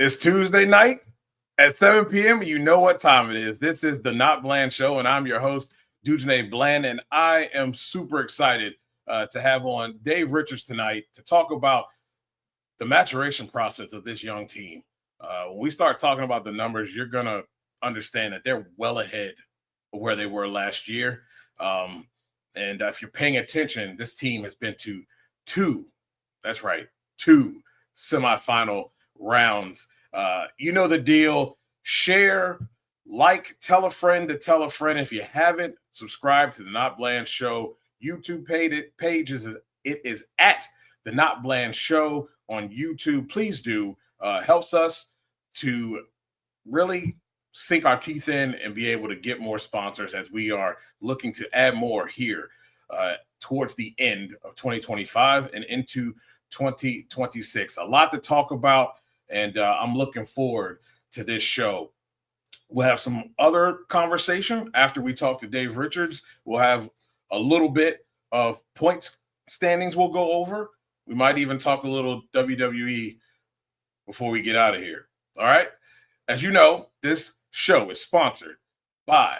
It's Tuesday night at 7 p.m. You know what time it is. This is the NotBland Show, and I'm your host, Dujane Bland, and I am super excited to have on Dave Richards tonight to talk about the maturation process of this young team. When we start talking about the numbers, you're going to understand that they're well ahead of where they were last year. And if you're paying attention, this team has been to two semifinal rounds. You know the deal. Share, like, tell a friend to tell a friend. If you haven't, subscribe to the NotBland Show YouTube page. It is at the NotBland Show on YouTube. Please do. Helps us to really sink our teeth in and be able to get more sponsors as we are looking to add more here towards the end of 2025 and into 2026. A lot to talk about, and I'm looking forward to this show. We'll have some other conversation after we talk to Dave Richards. We'll have a little bit of points standings we'll go over. We might even talk a little WWE before we get out of here. All right? As you know, this show is sponsored by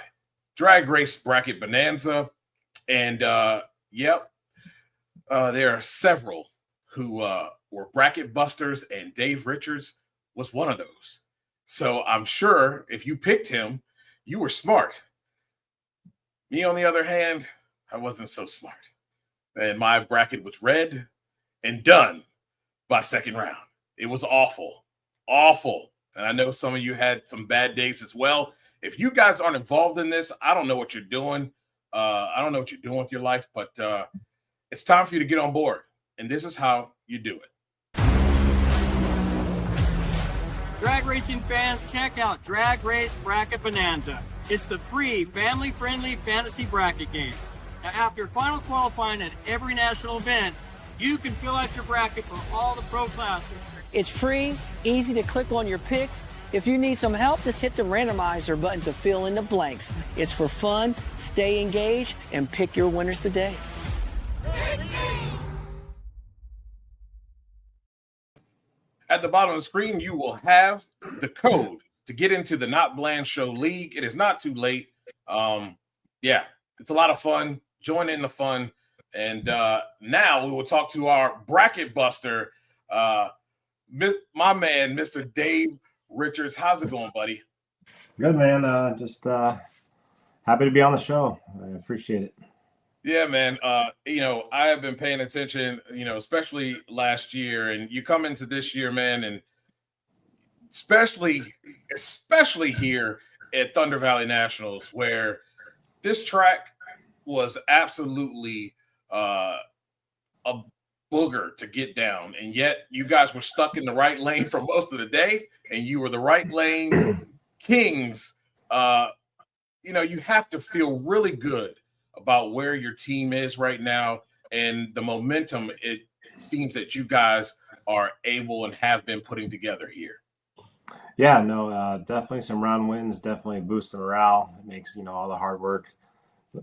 Drag Race Bracket Bonanza. And, there are several who were bracket busters, and Dave Richards was one of those. So I'm sure if you picked him, you were smart. Me, on the other hand, I wasn't so smart. And my bracket was read and done by second round. It was awful. And I know some of you had some bad days as well. If you guys aren't involved in this, I don't know what you're doing. I don't know what you're doing with your life, but it's time for you to get on board. And this is how you do it. Drag racing fans, check out Drag Race Bracket Bonanza. It's the free, family-friendly fantasy bracket game. Now, after final qualifying at every national event, you can fill out your bracket for all the pro classes. It's free, easy to click on your picks. If you need some help, just hit the randomizer button to fill in the blanks. It's for fun, stay engaged, and pick your winners today. At the bottom of the screen, you will have the code to get into the NotBland Show League. It is not too late. It's a lot of fun. Join in the fun. And now we will talk to our bracket buster, my man, Mr. Dave Richards. How's it going, buddy? Good, man. Just happy to be on the show. I appreciate it. Yeah, man. I have been paying attention, especially last year, and you come into this year, man, and especially here at Thunder Valley Nationals, where this track was absolutely a booger to get down, and yet you guys were stuck in the right lane for most of the day, and you were the right lane kings. You have to feel really good about where your team is right now and the momentum it seems that you guys are able and have been putting together here. Yeah, no, definitely some round wins, definitely boosts the morale. It makes, all the hard work,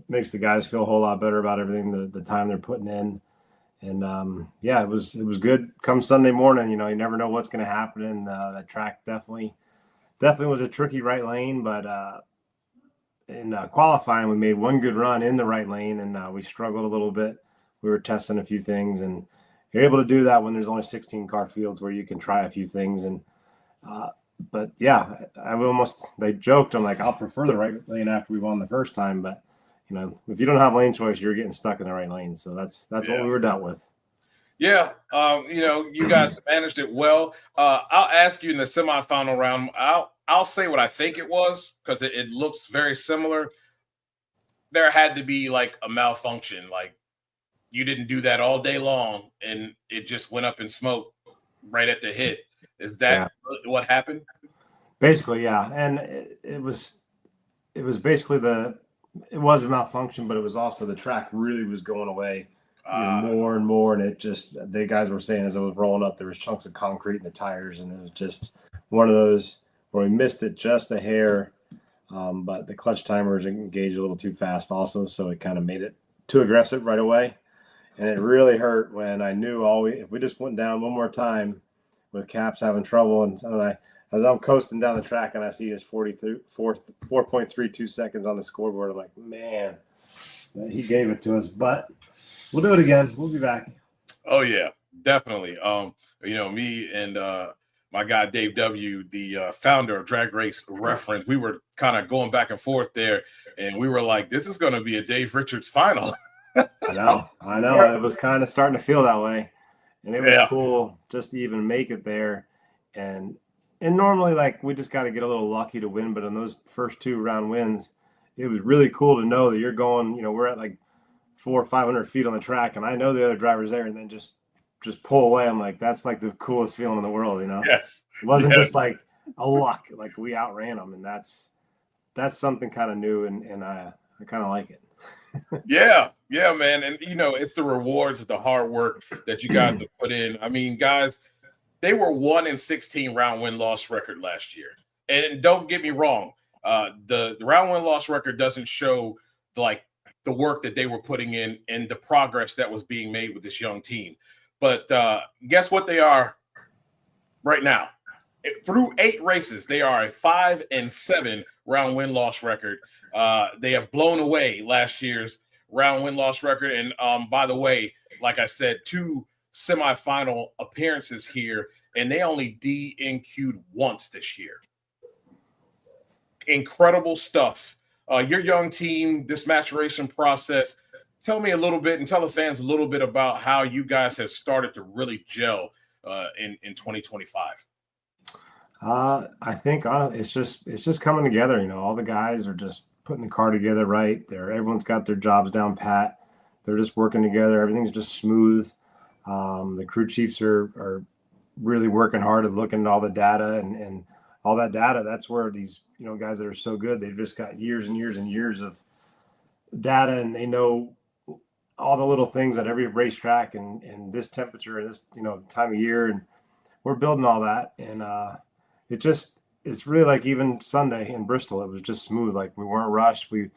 makes the guys feel a whole lot better about everything, the time they're putting in. And it was good come Sunday morning. You never know what's going to happen. And that track definitely was a tricky right lane, but in qualifying, we made one good run in the right lane, and we struggled a little bit. We were testing a few things, and you're able to do that when there's only 16 car fields where you can try a few things. And they joked, I'm like, I'll prefer the right lane after we won the first time, but if you don't have lane choice, you're getting stuck in the right lane. So that's what we were dealt with. Yeah, you guys managed it well. I'll ask you in the semifinal round. I'll say what I think it was because it looks very similar. There had to be like a malfunction. Like you didn't do that all day long, and it just went up in smoke right at the hit. Is that what happened? Basically, yeah. And it was basically it was a malfunction, but it was also the track really was going away more and more. And the guys were saying as I was rolling up, there was chunks of concrete in the tires, and it was just one of those where we missed it just a hair. But the clutch timers engaged a little too fast also, so it kind of made it too aggressive right away. And it really hurt when I knew if we just went down one more time with Caps having trouble, and as I'm coasting down the track and I see his 4.32 seconds on the scoreboard, I'm like, man, he gave it to us. But we'll do it again. We'll be back. Oh yeah, definitely. Me and my guy Dave W, the founder of Drag Race Reference, we were kind of going back and forth there, and we were like, "This is going to be a Dave Richards final." I know. It was kind of starting to feel that way, and it was cool just to even make it there. And normally, like, we just got to get a little lucky to win, but in those first 2 round wins, it was really cool to know that you're going. We're at like 400 or 500 feet on the track, and I know the other driver's there, and then just pull away. I'm like, that's like the coolest feeling in the world, Yes. It wasn't just like a luck, like we outran them, and that's something kind of new, and I kind of like it. Yeah, man. And it's the rewards of the hard work that you guys have put in. I mean, guys, they were 1-16 round win-loss record last year. And don't get me wrong, the round win-loss record doesn't show like the work that they were putting in and the progress that was being made with this young team. But guess what they are right now? Through 8 races, they are a 5-7 round win-loss record. They have blown away last year's round win-loss record. And by the way, like I said, 2 semifinal appearances here, and they only DNQ'd once this year. Incredible stuff. Your young team, this maturation process, tell me a little bit and tell the fans a little bit about how you guys have started to really gel in 2025. I think it's just coming together. All the guys are just putting the car together right. Everyone's got their jobs down pat. They're just working together. Everything's just smooth. The crew chiefs are really working hard at looking at all the data and all that data. That's where these guys that are so good, they've just got years and years and years of data, and they know all the little things at every racetrack and this temperature and this time of year, and we're building all that. And it's really like even Sunday in Bristol, it was just smooth. Like, we weren't rushed. We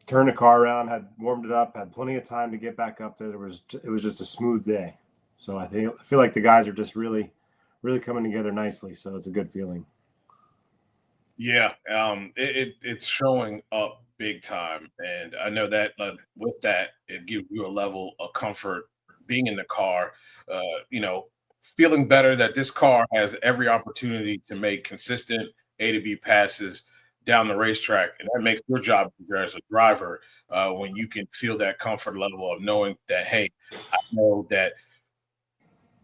turned the car around, had warmed it up, had plenty of time to get back up there. It was just a smooth day. So I feel like the guys are just really, really coming together nicely. So it's a good feeling. Yeah, it's showing up big time, and I know that with that, it gives you a level of comfort being in the car. Feeling better that this car has every opportunity to make consistent A to B passes down the racetrack, and that makes your job as a driver when you can feel that comfort level of knowing that, hey, I know that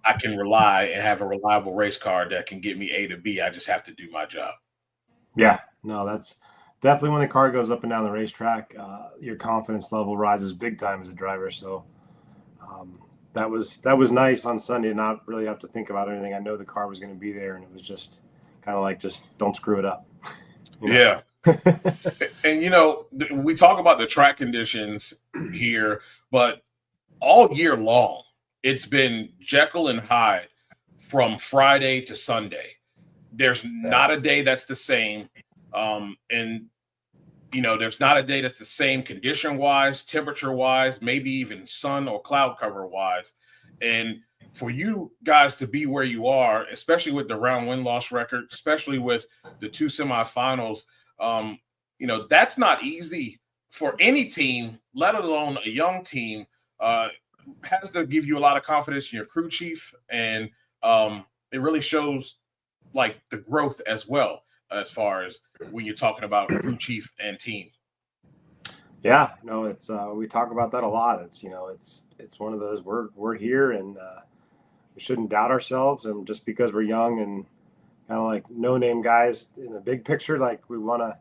I can rely and have a reliable race car that can get me A to B. I just have to do my job. Yeah, no, that's definitely when the car goes up and down the racetrack, your confidence level rises big time as a driver. So that was nice on Sunday to not really have to think about anything. I know the car was going to be there, and it was just kind of like, just don't screw it up. Yeah. And, we talk about the track conditions here, but all year long, it's been Jekyll and Hyde from Friday to Sunday. There's not a day that's the same. There's not a day that's the same condition-wise, temperature-wise, maybe even sun or cloud cover-wise. And for you guys to be where you are, especially with the round win-loss record, especially with the 2 semifinals, that's not easy for any team, let alone a young team. Has to give you a lot of confidence in your crew chief, and it really shows like the growth as well, as far as when you're talking about crew chief and team. Yeah, no, it's we talk about that a lot. It's it's one of those, we're here, and we shouldn't doubt ourselves. And just because we're young and kind of like no name guys in the big picture, like, we want to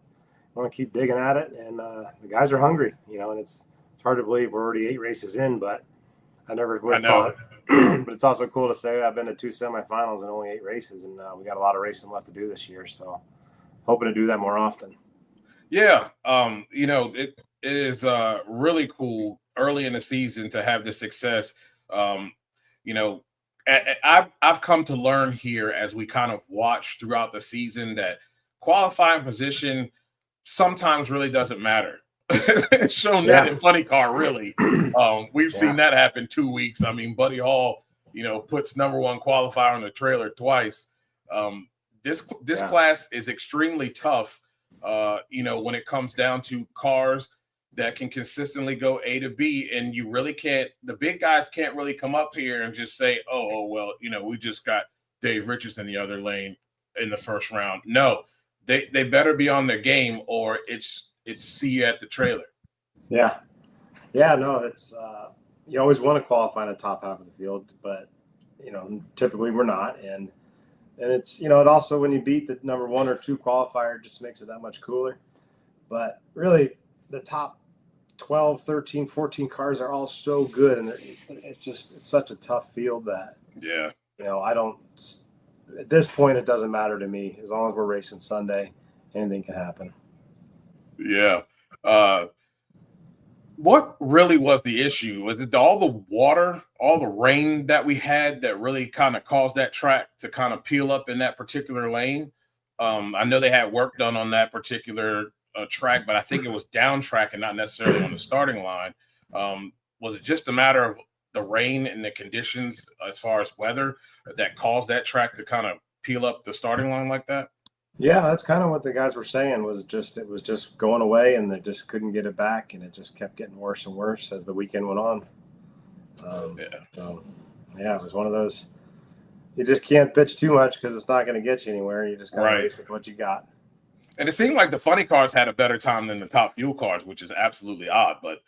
keep digging at it. And the guys are hungry, and it's hard to believe we're already 8 races in, but I never would have thought. But it's also cool to say I've been to 2 semifinals and only 8 races, and we got a lot of racing left to do this year. So hoping to do that more often. Yeah. It is really cool early in the season to have this success. I've come to learn here as we kind of watch throughout the season that qualifying position sometimes really doesn't matter. It's shown that in Funny Car, really. We've seen that happen 2 weeks. I mean, Buddy Hall, puts #1 qualifier on the trailer twice. This Yeah. class is extremely tough. When it comes down to cars that can consistently go A to B, and you really can't. The big guys can't really come up here and just say, "Oh, well, we just got Dave Richards in the other lane in the first round." No, they better be on their game, or it's see you at the trailer. Yeah. Yeah, no, it's you always want to qualify in the top half of the field, but typically we're not. And it's it also, when you beat the number 1 or 2 qualifier, it just makes it that much cooler. But really, the top 12, 13, 14 cars are all so good, and it's such a tough field that I don't, at this point, it doesn't matter to me. As long as we're racing Sunday, anything can happen. Yeah. What really was the issue? Was it all the water, all the rain that we had that really kind of caused that track to kind of peel up in that particular lane? I know they had work done on that particular track, but I think it was down track and not necessarily on the starting line. Was it just a matter of the rain and the conditions as far as weather that caused that track to kind of peel up the starting line like that? Yeah, that's kind of what the guys were saying. It was just going away, and they just couldn't get it back, and it just kept getting worse and worse as the weekend went on. So yeah, it was one of those. You just can't pitch too much because it's not going to get you anywhere. You just got to race with what you got. And it seemed like the funny cars had a better time than the top fuel cars, which is absolutely odd. But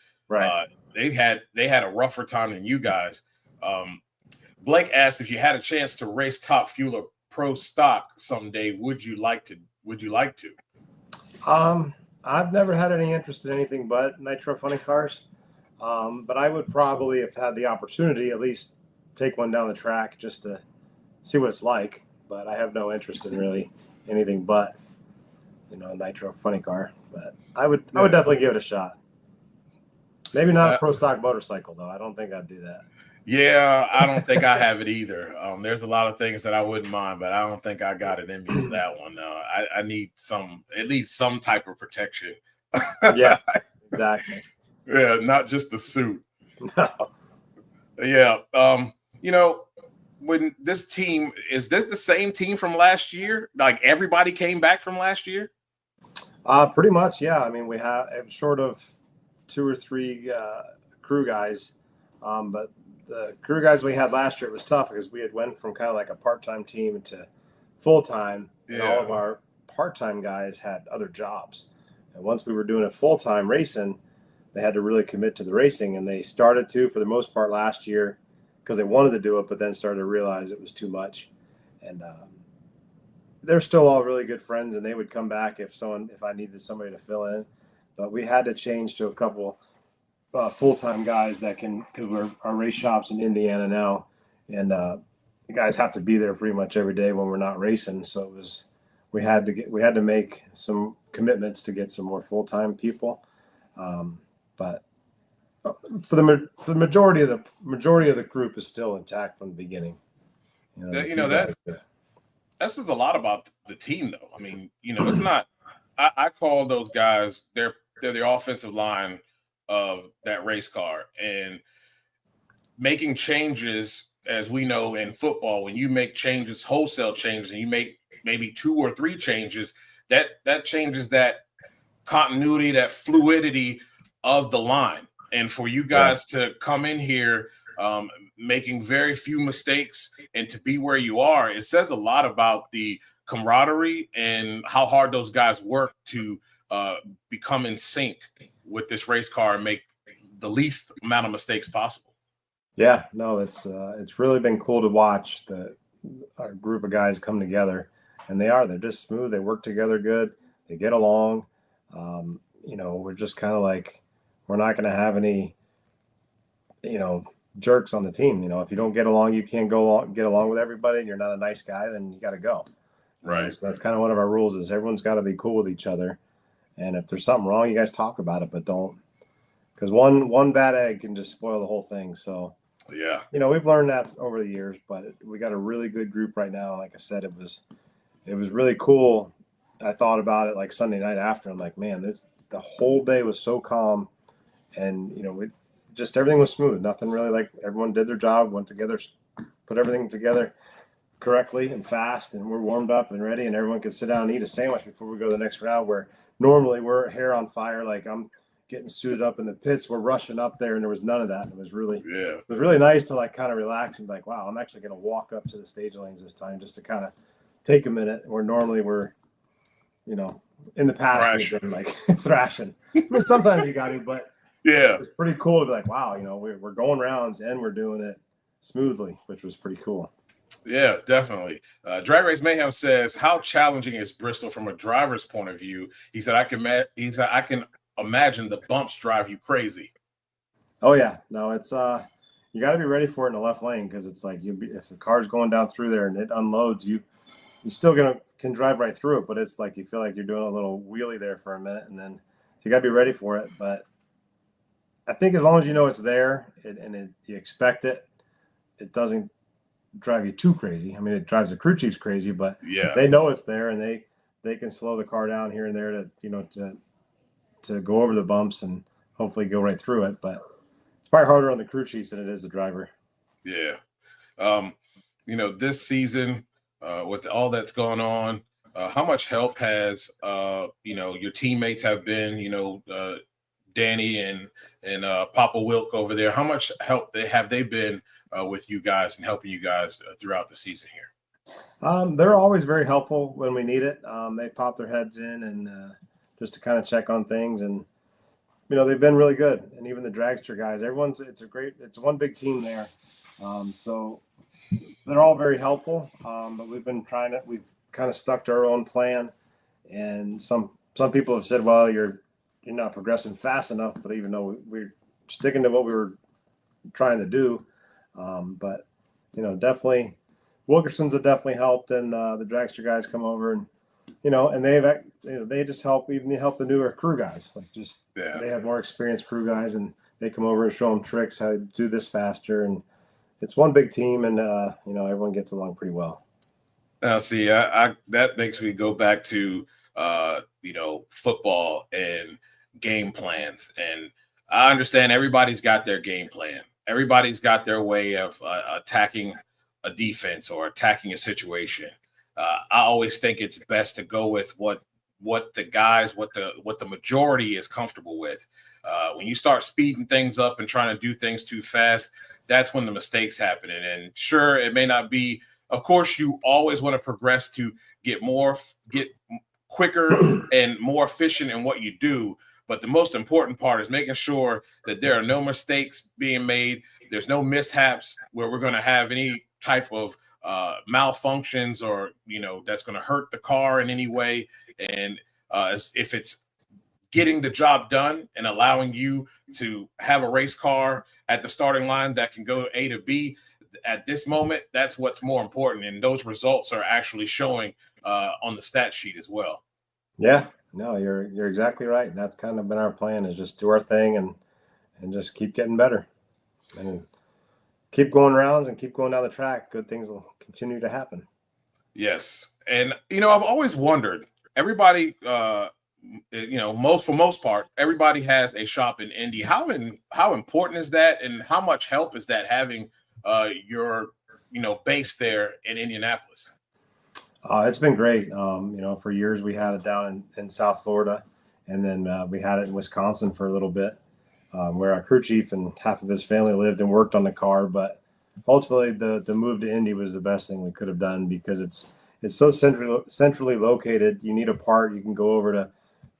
they had a rougher time than you guys. Blake asked if you had a chance to race top fuel or pro stock someday, would you like to? I've never had any interest in anything but Nitro Funny Cars. But I would probably, if had the opportunity, at least take one down the track just to see what it's like. But I have no interest in really anything but Nitro Funny Car. But I would definitely give it a shot. Maybe not a pro stock motorcycle though. I don't think I'd do that. Yeah, I don't think I have it either. There's a lot of things that I wouldn't mind, but I don't think I got it in me for that one. I need at least some type of protection. Yeah, exactly. Yeah, not just the suit. No. Yeah. When this team, is this the same team from last year? Like everybody came back from last year? Pretty much, yeah. I mean, we have short of 2 or 3 crew guys, but the crew guys we had last year, it was tough because we had went from kind of like a part-time team to full-time, and all of our part-time guys had other jobs. And once we were doing it full-time racing, they had to really commit to the racing, and they started to, for the most part, last year because they wanted to do it, but then started to realize it was too much. And they're still all really good friends, and they would come back if I needed somebody to fill in. But we had to change to a couple full-time guys that can, because our race shop's in Indiana now, and the guys have to be there pretty much every day when we're not racing. So we had to make some commitments to get some more full-time people. But for the majority of the group is still intact from the beginning. That says a lot about the team, though. I mean, it's not. I call those guys. They're the offensive line of that race car, and making changes, as we know in football, when you make changes, wholesale changes, and you make maybe 2 or 3 changes, that changes that continuity, that fluidity of the line. And for you guys to come in here making very few mistakes and to be where you are, it says a lot about the camaraderie and how hard those guys work to become in sync with this race car and make the least amount of mistakes possible. Yeah, no, it's really been cool to watch our group of guys come together, and they're just smooth. They work together good. They get along. We're just kind of like, we're not going to have any, jerks on the team. If you don't get along, you can't get along with everybody, and you're not a nice guy, then you got to go. Right. So that's kind of one of our rules, is everyone's got to be cool with each other. And if there's something wrong, you guys talk about it, but don't, because one bad egg can just spoil the whole thing. So, yeah, we've learned that over the years, but we got a really good group right now. Like I said, it was really cool. I thought about it like Sunday night after. I'm like, man, the whole day was so calm, and everything was smooth. Nothing really, like, everyone did their job, went together, put everything together. correctly and fast, and we're warmed up and ready, and everyone can sit down and eat a sandwich before we go to the next round, where normally we're hair on fire. Like, I'm getting suited up in the pits, we're rushing up there, and there was none of that. It was really nice to like kind of relax and be like, wow, I'm actually going to walk up to the stage lanes this time just to kind of take a minute, where normally we're, you know, in the past we've been like thrashing. I mean, sometimes you got to, but yeah, it's pretty cool to be like, wow, you know, we're going rounds and we're doing it smoothly, which was pretty cool. Yeah, definitely. Drag Race Mayhem says, how challenging is Bristol from a driver's point of view? He said, I can imagine the bumps drive you crazy. Oh yeah, no, it's you got to be ready for it in the left lane, because it's like if the car's going down through there and it unloads, you still can drive right through it, but it's like you feel like you're doing a little wheelie there for a minute, and then you got to be ready for it. But I think as long as you know it's there you expect it, it doesn't drive you too crazy. I mean, it drives the crew chiefs crazy, but they know it's there, and they can slow the car down here and there to, you know, to go over the bumps and hopefully go right through it. But it's probably harder on the crew chiefs than it is the driver. Yeah. You know, this season, with all that's going on, how much help has you know, your teammates have been, you know, Danny and Papa Wilk over there? How much help have they been with you guys and helping you guys throughout the season here? They're always very helpful when we need it. They pop their heads in and just to kind of check on things, and you know, they've been really good. And even the dragster guys, it's one big team there. So they're all very helpful. But we've kind of stuck to our own plan. And some people have said, well, you're not progressing fast enough, but even though we're sticking to what we were trying to do. But you know, definitely Wilkerson's have definitely helped, and the dragster guys come over, and you know, and they just help. Even they help the newer crew guys. Like they have more experienced crew guys, and they come over and show them tricks how to do this faster. And it's one big team, and you know, everyone gets along pretty well. Now, see, I that makes me go back to you know, football and game plans, and I understand everybody's got their game plan. Everybody's got their way of attacking a defense or attacking a situation. I always think it's best to go with what the majority is comfortable with. When you start speeding things up and trying to do things too fast, that's when the mistakes happen. And sure, it may not be. Of course, you always want to progress to get quicker and more efficient in what you do. But the most important part is making sure that there are no mistakes being made. There's no mishaps where we're going to have any type of malfunctions, or, you know, that's going to hurt the car in any way. And if it's getting the job done and allowing you to have a race car at the starting line that can go A to B at this moment, that's what's more important. And those results are actually showing on the stat sheet as well. Yeah. No, you're exactly right. That's kind of been our plan, is just do our thing and just keep getting better and keep going rounds and keep going down the track. Good things will continue to happen. Yes. And, you know, I've always wondered, everybody, you know, for most part, everybody has a shop in Indy. How important is that? And how much help is that having your, you know, base there in Indianapolis? It's been great. You know, for years we had it down in South Florida, and then we had it in Wisconsin for a little bit, where our crew chief and half of his family lived and worked on the car. But ultimately, the move to Indy was the best thing we could have done, because it's so centrally located. You need a part, you can go over to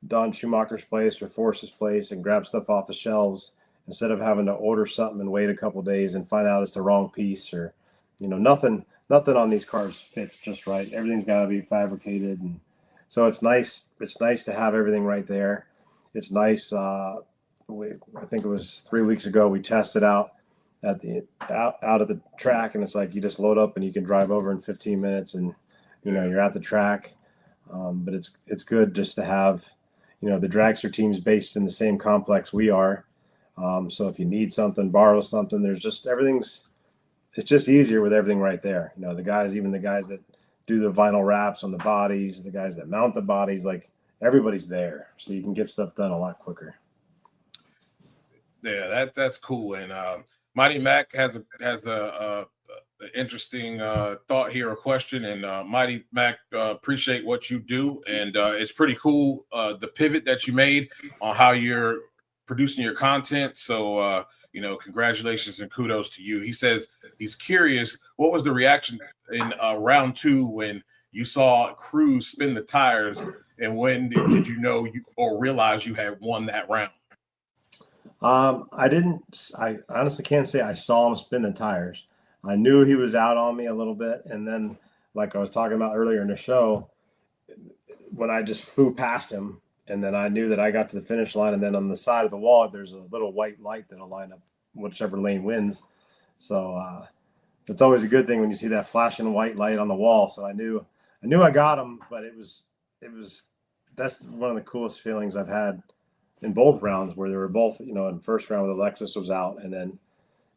Don Schumacher's place or Force's place and grab stuff off the shelves, instead of having to order something and wait a couple of days and find out it's the wrong piece, or, you know, nothing on these cars fits just right. Everything's got to be fabricated. And so it's nice. It's nice to have everything right there. It's nice. I think it was 3 weeks ago, we tested out at out of the track, and it's like you just load up and you can drive over in 15 minutes and, you know, you're at the track. But it's good just to have, you know, the dragster team's based in the same complex we are. So if you need something, borrow something, there's just it's just easier with everything right there. You know, even the guys that do the vinyl wraps on the bodies, the guys that mount the bodies, like, everybody's there, so you can get stuff done a lot quicker. Yeah, that's cool. And Mighty Mac has interesting thought here, a question. And Mighty Mac, appreciate what you do. And it's pretty cool, the pivot that you made on how you're producing your content. So, congratulations and kudos to you. He says he's curious, what was the reaction in round 2 when you saw Cruz spin the tires, and when did you know or realize you had won that round? I honestly can't say I saw him spin the tires. I knew he was out on me a little bit. And then, like I was talking about earlier in the show, when I just flew past him, and then I knew that I got to the finish line, and then on the side of the wall, there's a little white light that'll line up whichever lane wins. So it's always a good thing when you see that flashing white light on the wall. So I knew I got him, but that's one of the coolest feelings I've had in both rounds, where they were both, in the first round where the Lexus was out, and then,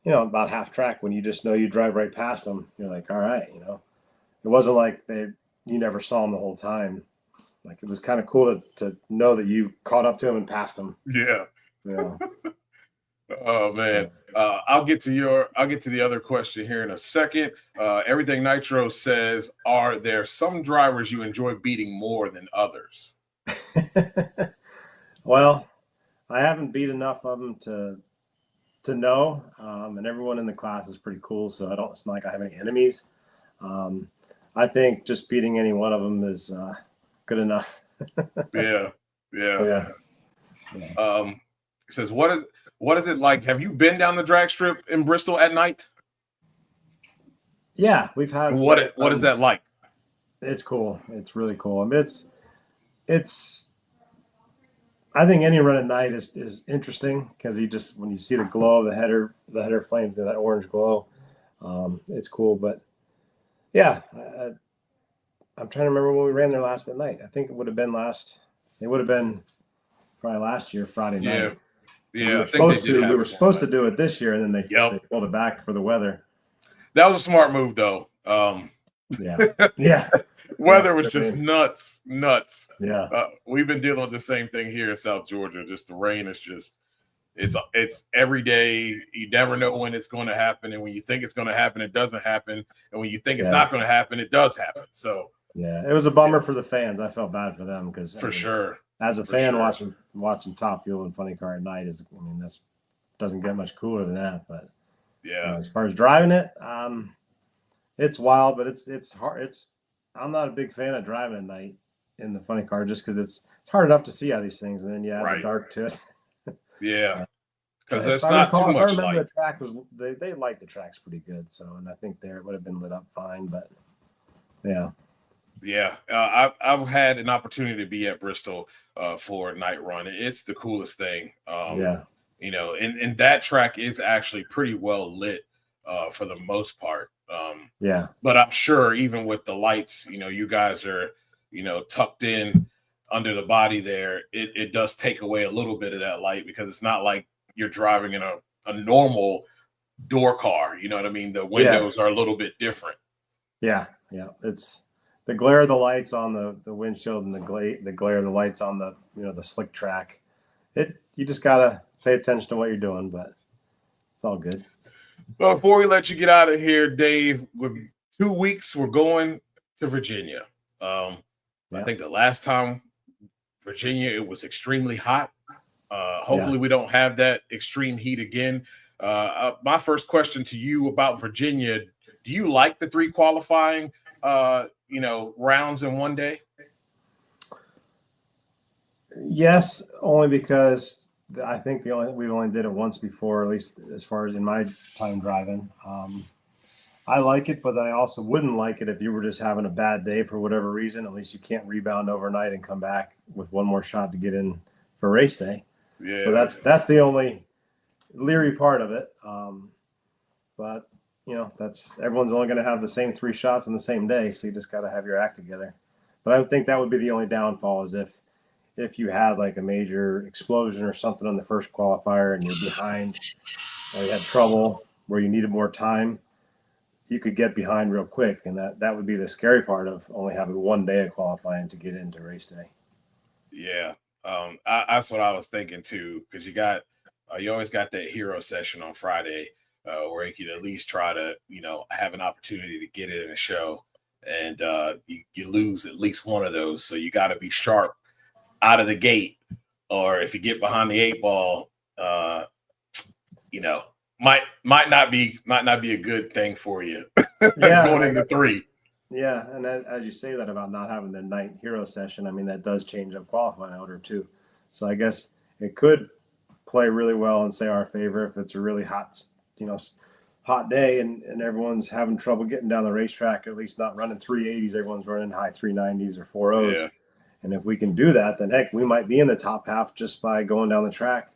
about half track when you just know you drive right past them, you're like, all right, it wasn't like you never saw them the whole time. Like, it was kind of cool to know that you caught up to him and passed him. Yeah. Oh man. I'll get to the other question here in a second. Everything Nitro says, are there some drivers you enjoy beating more than others? Well, I haven't beat enough of them to know, and everyone in the class is pretty cool, so it's not like I have any enemies. I think just beating any one of them is good enough. Yeah. It says, what is it like? Have you been down the drag strip in Bristol at night? Yeah, we've had. What is that like? It's cool. It's really cool. I mean, it's. I think any run at night is interesting, because when you see the glow of the header flames, that orange glow, it's cool. But yeah, I'm trying to remember when we ran there last at night. I think it would have been probably last year, Friday night. Yeah. We were supposed to do it this year, and then they pulled it back for the weather. That was a smart move, though. Yeah. Weather was just nuts. Yeah. We've been dealing with the same thing here in South Georgia. Just the rain is it's every day. You never know when it's going to happen, and when you think it's going to happen, it doesn't happen, and when you think it's not going to happen, it does happen. So yeah, it was a bummer for the fans. I felt bad for them, because sure, as a fan, watching Top Fuel and Funny Car at night this doesn't get much cooler than that. But yeah, as far as driving it, it's wild, but it's hard. I'm not a big fan of driving at night in the Funny Car, just because it's hard enough to see all these things, and then the dark to it. Yeah, because it's not too much light. The track they light the tracks pretty good, and I think it would have been lit up fine, but yeah. I've had an opportunity to be at Bristol for a night run. It's the coolest thing. And that track is actually pretty well lit for the most part. But I'm sure even with the lights, you guys are, tucked in under the body there. It does take away a little bit of that light, because it's not like you're driving in a normal door car. You know what I mean? The windows are a little bit different. Yeah. It's the glare of the lights on the windshield, and the glare of the lights on the the slick track. You just gotta pay attention to what you're doing, but it's all good. Well, before we let you get out of here, Dave, with 2 weeks, we're going to Virginia. I think the last time Virginia, it was extremely hot. Hopefully we don't have that extreme heat again. My first question to you about Virginia, do you like the 3 qualifying rounds in one day? Yes, only because I think we've only did it once before, at least as far as in my time driving. I like it, but I also wouldn't like it if you were just having a bad day for whatever reason. At least you can't rebound overnight and come back with one more shot to get in for race day. Yeah. So that's the only leery part of it. But that's everyone's only going to have the same 3 shots in the same day, so you just got to have your act together. But I would think that would be the only downfall, is if you had like a major explosion or something on the first qualifier and you're behind, or you had trouble where you needed more time, you could get behind real quick, and that would be the scary part of only having one day of qualifying to get into race day. Yeah, that's what I was thinking too, because you always got that hero session on Friday, where he can at least try to, have an opportunity to get it in a show. And you lose at least one of those. So you got to be sharp out of the gate, or if you get behind the 8 ball, might not be a good thing for you. Going into 3. Yeah, and as you say that about not having the night hero session, I mean, that does change up qualifying order too. So I guess it could play really well in, say, our favor if it's a really hot, hot day and everyone's having trouble getting down the racetrack, at least not running 380s. Everyone's running high 390s or 40s. Yeah. And if we can do that, then heck, we might be in the top half just by going down the track.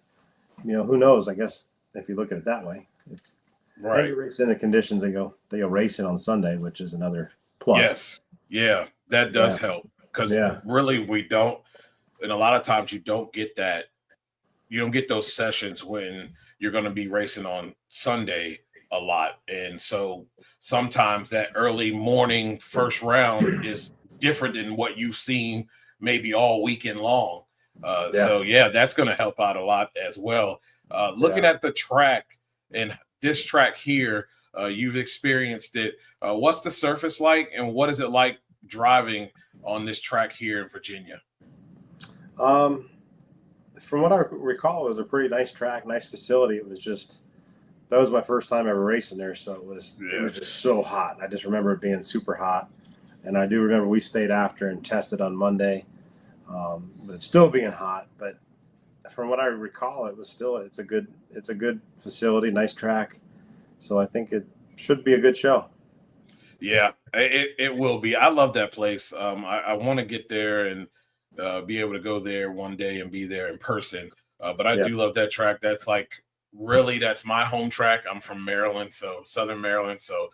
Who knows? I guess if you look at it that way, it's right. You race in the conditions they go racing on Sunday, which is another plus. Yes. Yeah, that does help, because really we don't, and a lot of times you don't get that. You don't get those sessions when you're going to be racing on Sunday a lot. And so sometimes that early morning first round is different than what you've seen maybe all weekend long. So that's going to help out a lot as well. Looking at the track, and this track here, you've experienced it. What's the surface like, and what is it like driving on this track here in Virginia? From what I recall, it was a pretty nice track, nice facility. It was just, that was my first time ever racing there. So it was just so hot. I just remember it being super hot. And I do remember we stayed after and tested on Monday, but it's still being hot. But from what I recall, it's a good facility, nice track. So I think it should be a good show. Yeah, it will be. I love that place. I want to get there and be able to go there one day and be there in person. But I do love that track. That's that's my home track. I'm from Maryland, so Southern Maryland. So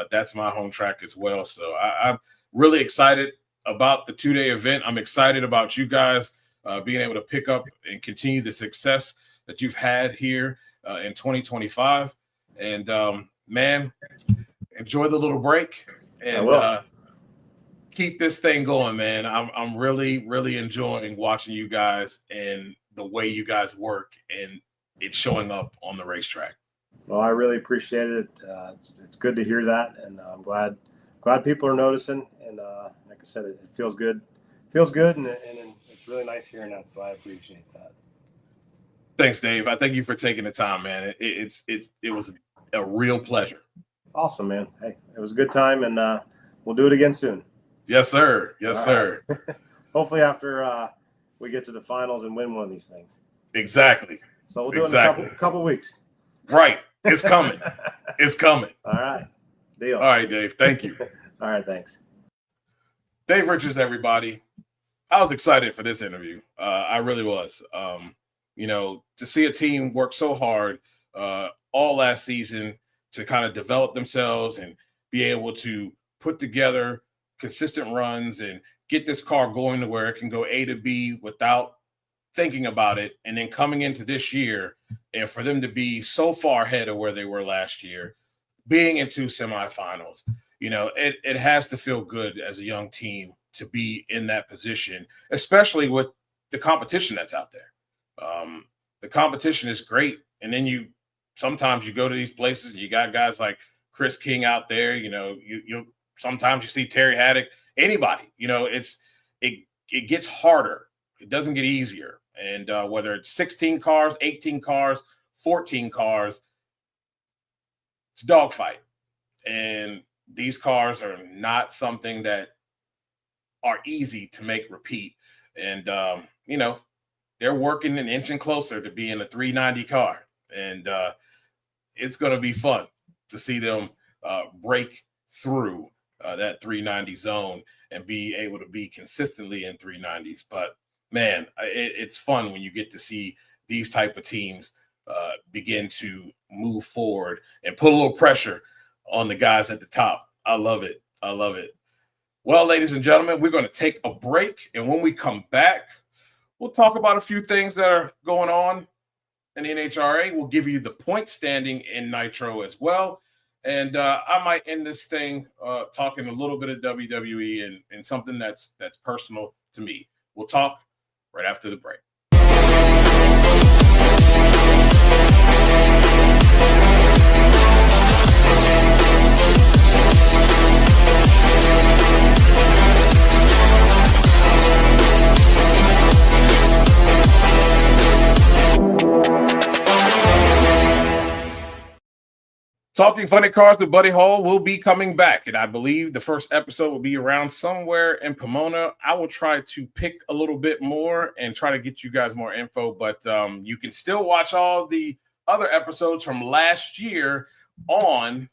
that's my home track as well. So I'm really excited about the 2-day event. I'm excited about you guys being able to pick up and continue the success that you've had here in 2025. And man, enjoy the little break and keep this thing going, man. I'm really, really enjoying watching you guys and the way you guys work, and it's showing up on the racetrack. Well, I really appreciate it. It's good to hear that, and I'm glad people are noticing. And like I said, it feels good. And it's really nice hearing that. So I appreciate that. Thanks, Dave. I thank you for taking the time, man. It was a real pleasure. Awesome, man. Hey, it was a good time, and we'll do it again soon. Yes, sir. Yes, sir. Hopefully after we get to the finals and win one of these things. Exactly. So we'll do it in a couple weeks. Right. It's coming. It's coming. All right. Deal. All right, Dave. Thank you. All right. Thanks. Dave Richards, everybody. I was excited for this interview. I really was. To see a team work so hard all last season to kind of develop themselves and be able to put together consistent runs and get this car going to where it can go A to B without thinking about it. And then coming into this year, and for them to be so far ahead of where they were last year, being in 2 semifinals, it has to feel good as a young team to be in that position, especially with the competition that's out there. The competition is great. And then sometimes you go to these places and you got guys like Chris King out there, you sometimes you see Terry Haddock, anybody, it gets harder. It doesn't get easier. And whether it's 16 cars, 18 cars, 14 cars, it's a dogfight. And these cars are not something that are easy to make repeat. And, they're working and inching closer to being a 390 car. And it's going to be fun to see them break through that 390 zone and be able to be consistently in 390s. But man, it's fun when you get to see these type of teams begin to move forward and put a little pressure on the guys at the top. I love it. I love it. Well, ladies and gentlemen, we're going to take a break. And when we come back, we'll talk about a few things that are going on in the NHRA. We'll give you the point standing in Nitro as well. And I might end this thing talking a little bit of WWE and something that's personal to me. We'll talk right after the break. Talking Funny Cars with Buddy Hall will be coming back, and I believe the first episode will be around somewhere in Pomona. I will try to pick a little bit more and try to get you guys more info, but you can still watch all the other episodes from last year on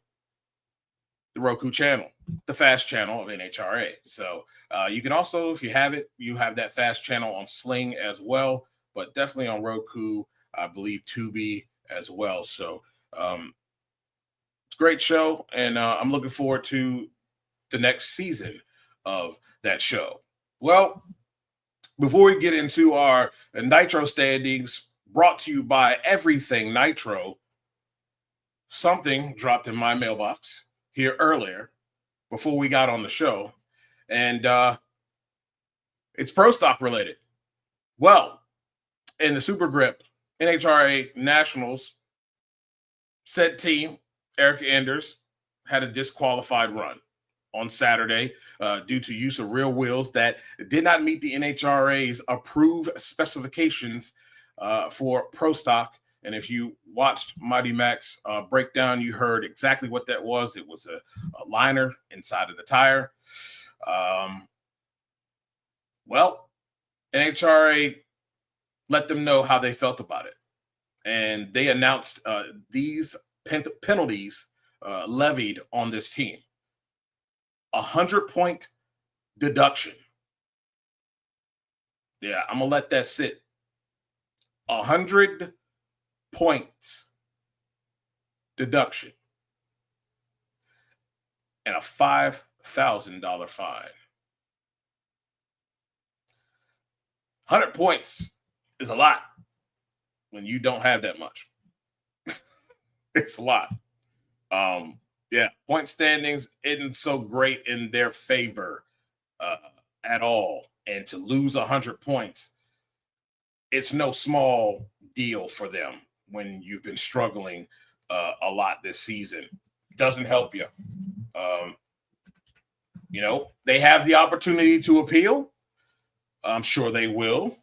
the Roku channel, the fast channel of NHRA. So you can also, if you have it, you have that fast channel on Sling as well, but definitely on Roku, I believe Tubi as well. So it's a great show, and I'm looking forward to the next season of that show. Well, before we get into our Nitro standings brought to you by Everything Nitro, something dropped in my mailbox here earlier before we got on the show, and it's Pro Stock related. Well, in the Super Grip NHRA Nationals, said team, Eric Enders, had a disqualified run on Saturday due to use of rear wheels that did not meet the NHRA's approved specifications for Pro Stock. And if you watched Mighty Mac's breakdown, you heard exactly what that was. It was a liner inside of the tire. Well, NHRA let them know how they felt about it. And they announced these penalties levied on this team. 100-point deduction. Yeah, I'm going to let that sit. 100 points deduction and a $5,000 fine. 100 points is a lot when you don't have that much. It's a lot. Yeah, point standings isn't so great in their favor at all. And to lose 100 points, it's no small deal for them when you've been struggling a lot this season. Doesn't help you. They have the opportunity to appeal. I'm sure they will.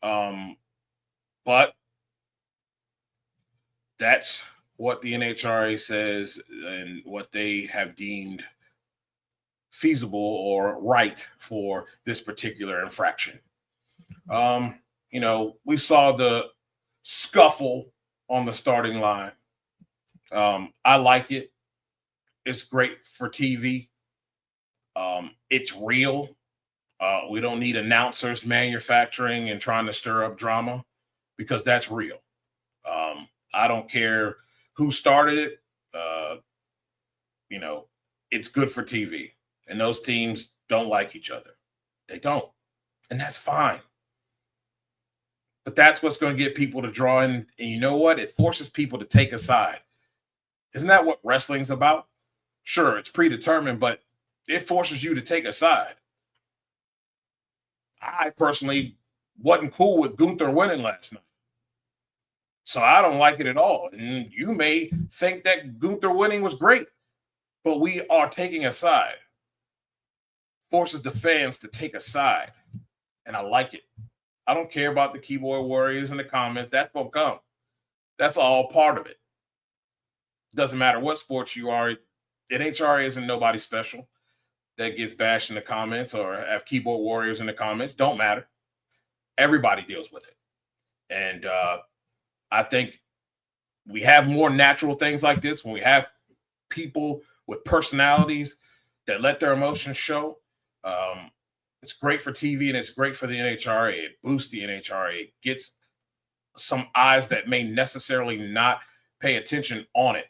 But that's what the NHRA says and what they have deemed feasible or right for this particular infraction. We saw the scuffle on the starting line. I like it. It's great for TV. It's real. We don't need announcers manufacturing and trying to stir up drama because that's real. I don't care who started it. It's good for TV. And those teams don't like each other. They don't. And that's fine. But that's what's going to get people to draw in. And you know what? It forces people to take a side. Isn't that what wrestling's about? Sure, it's predetermined, but it forces you to take a side. I personally wasn't cool with Gunther winning last night. So I don't like it at all. And you may think that Gunther winning was great, but we are taking a side. Forces the fans to take a side. And I like it. I don't care about the keyboard warriors in the comments. That's going to come. That's all part of it. Doesn't matter what sports you are. NHRA isn't nobody special that gets bashed in the comments or have keyboard warriors in the comments. Don't matter. Everybody deals with it. And I think we have more natural things like this when we have people with personalities that let their emotions show. It's great for TV and it's great for the NHRA. It boosts the NHRA. It gets some eyes that may necessarily not pay attention on it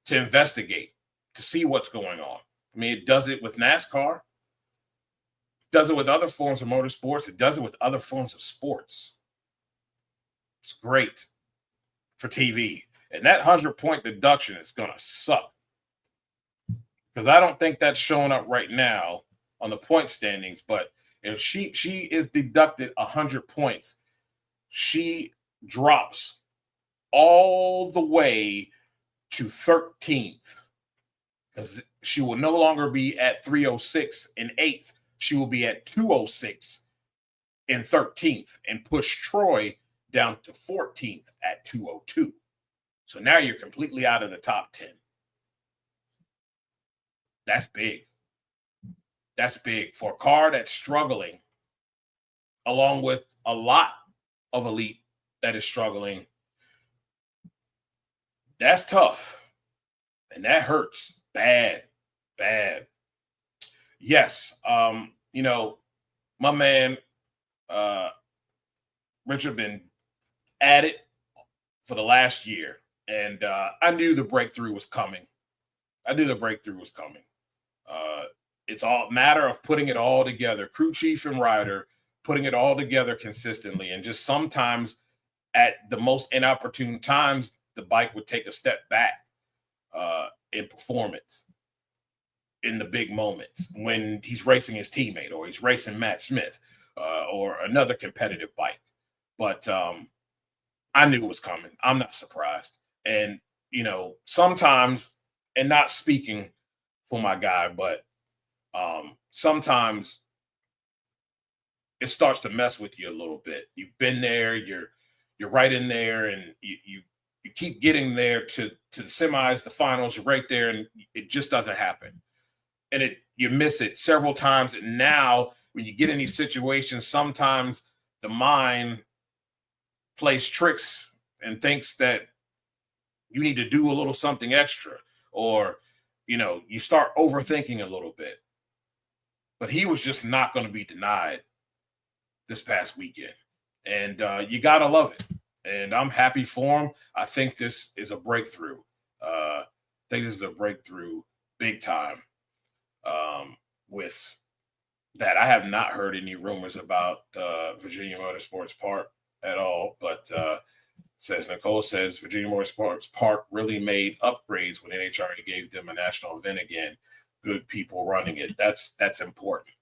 to investigate, to see what's going on. I mean, it does it with NASCAR. It does it with other forms of motorsports. It does it with other forms of sports. It's great for TV. And that 100-point deduction is going to suck. Because I don't think that's showing up right now on the point standings. But if she is deducted 100 points, she drops all the way to 13th. Because she will no longer be at 306 in 8th. She will be at 206 in 13th and push Troy down to 14th at 202. So now you're completely out of the top 10. That's big. That's big for a car that's struggling, along with a lot of elite that is struggling. That's tough. And that hurts bad, bad. Yes. My man, Richard, been at it for the last year. And I knew the breakthrough was coming. It's all matter of putting it all together. Crew chief and rider putting it all together consistently. And just sometimes at the most inopportune times, the bike would take a step back in performance in the big moments when he's racing his teammate or he's racing Matt Smith or another competitive bike. But I knew it was coming. I'm not surprised. And, sometimes, and not speaking for my guy, but sometimes it starts to mess with you a little bit. You've been there, you're right in there, and you keep getting there to the semis, the finals, you're right there, and it just doesn't happen. And you miss it several times. And now when you get in these situations, sometimes the mind plays tricks and thinks that you need to do a little something extra, or, you start overthinking a little bit. But he was just not going to be denied this past weekend. And you got to love it. And I'm happy for him. I think this is a breakthrough. Big time. With that, I have not heard any rumors about Virginia Motorsports Park at all. But Nicole says Virginia Motorsports Park really made upgrades when NHRA gave them a national event again. Good people running it. That's important.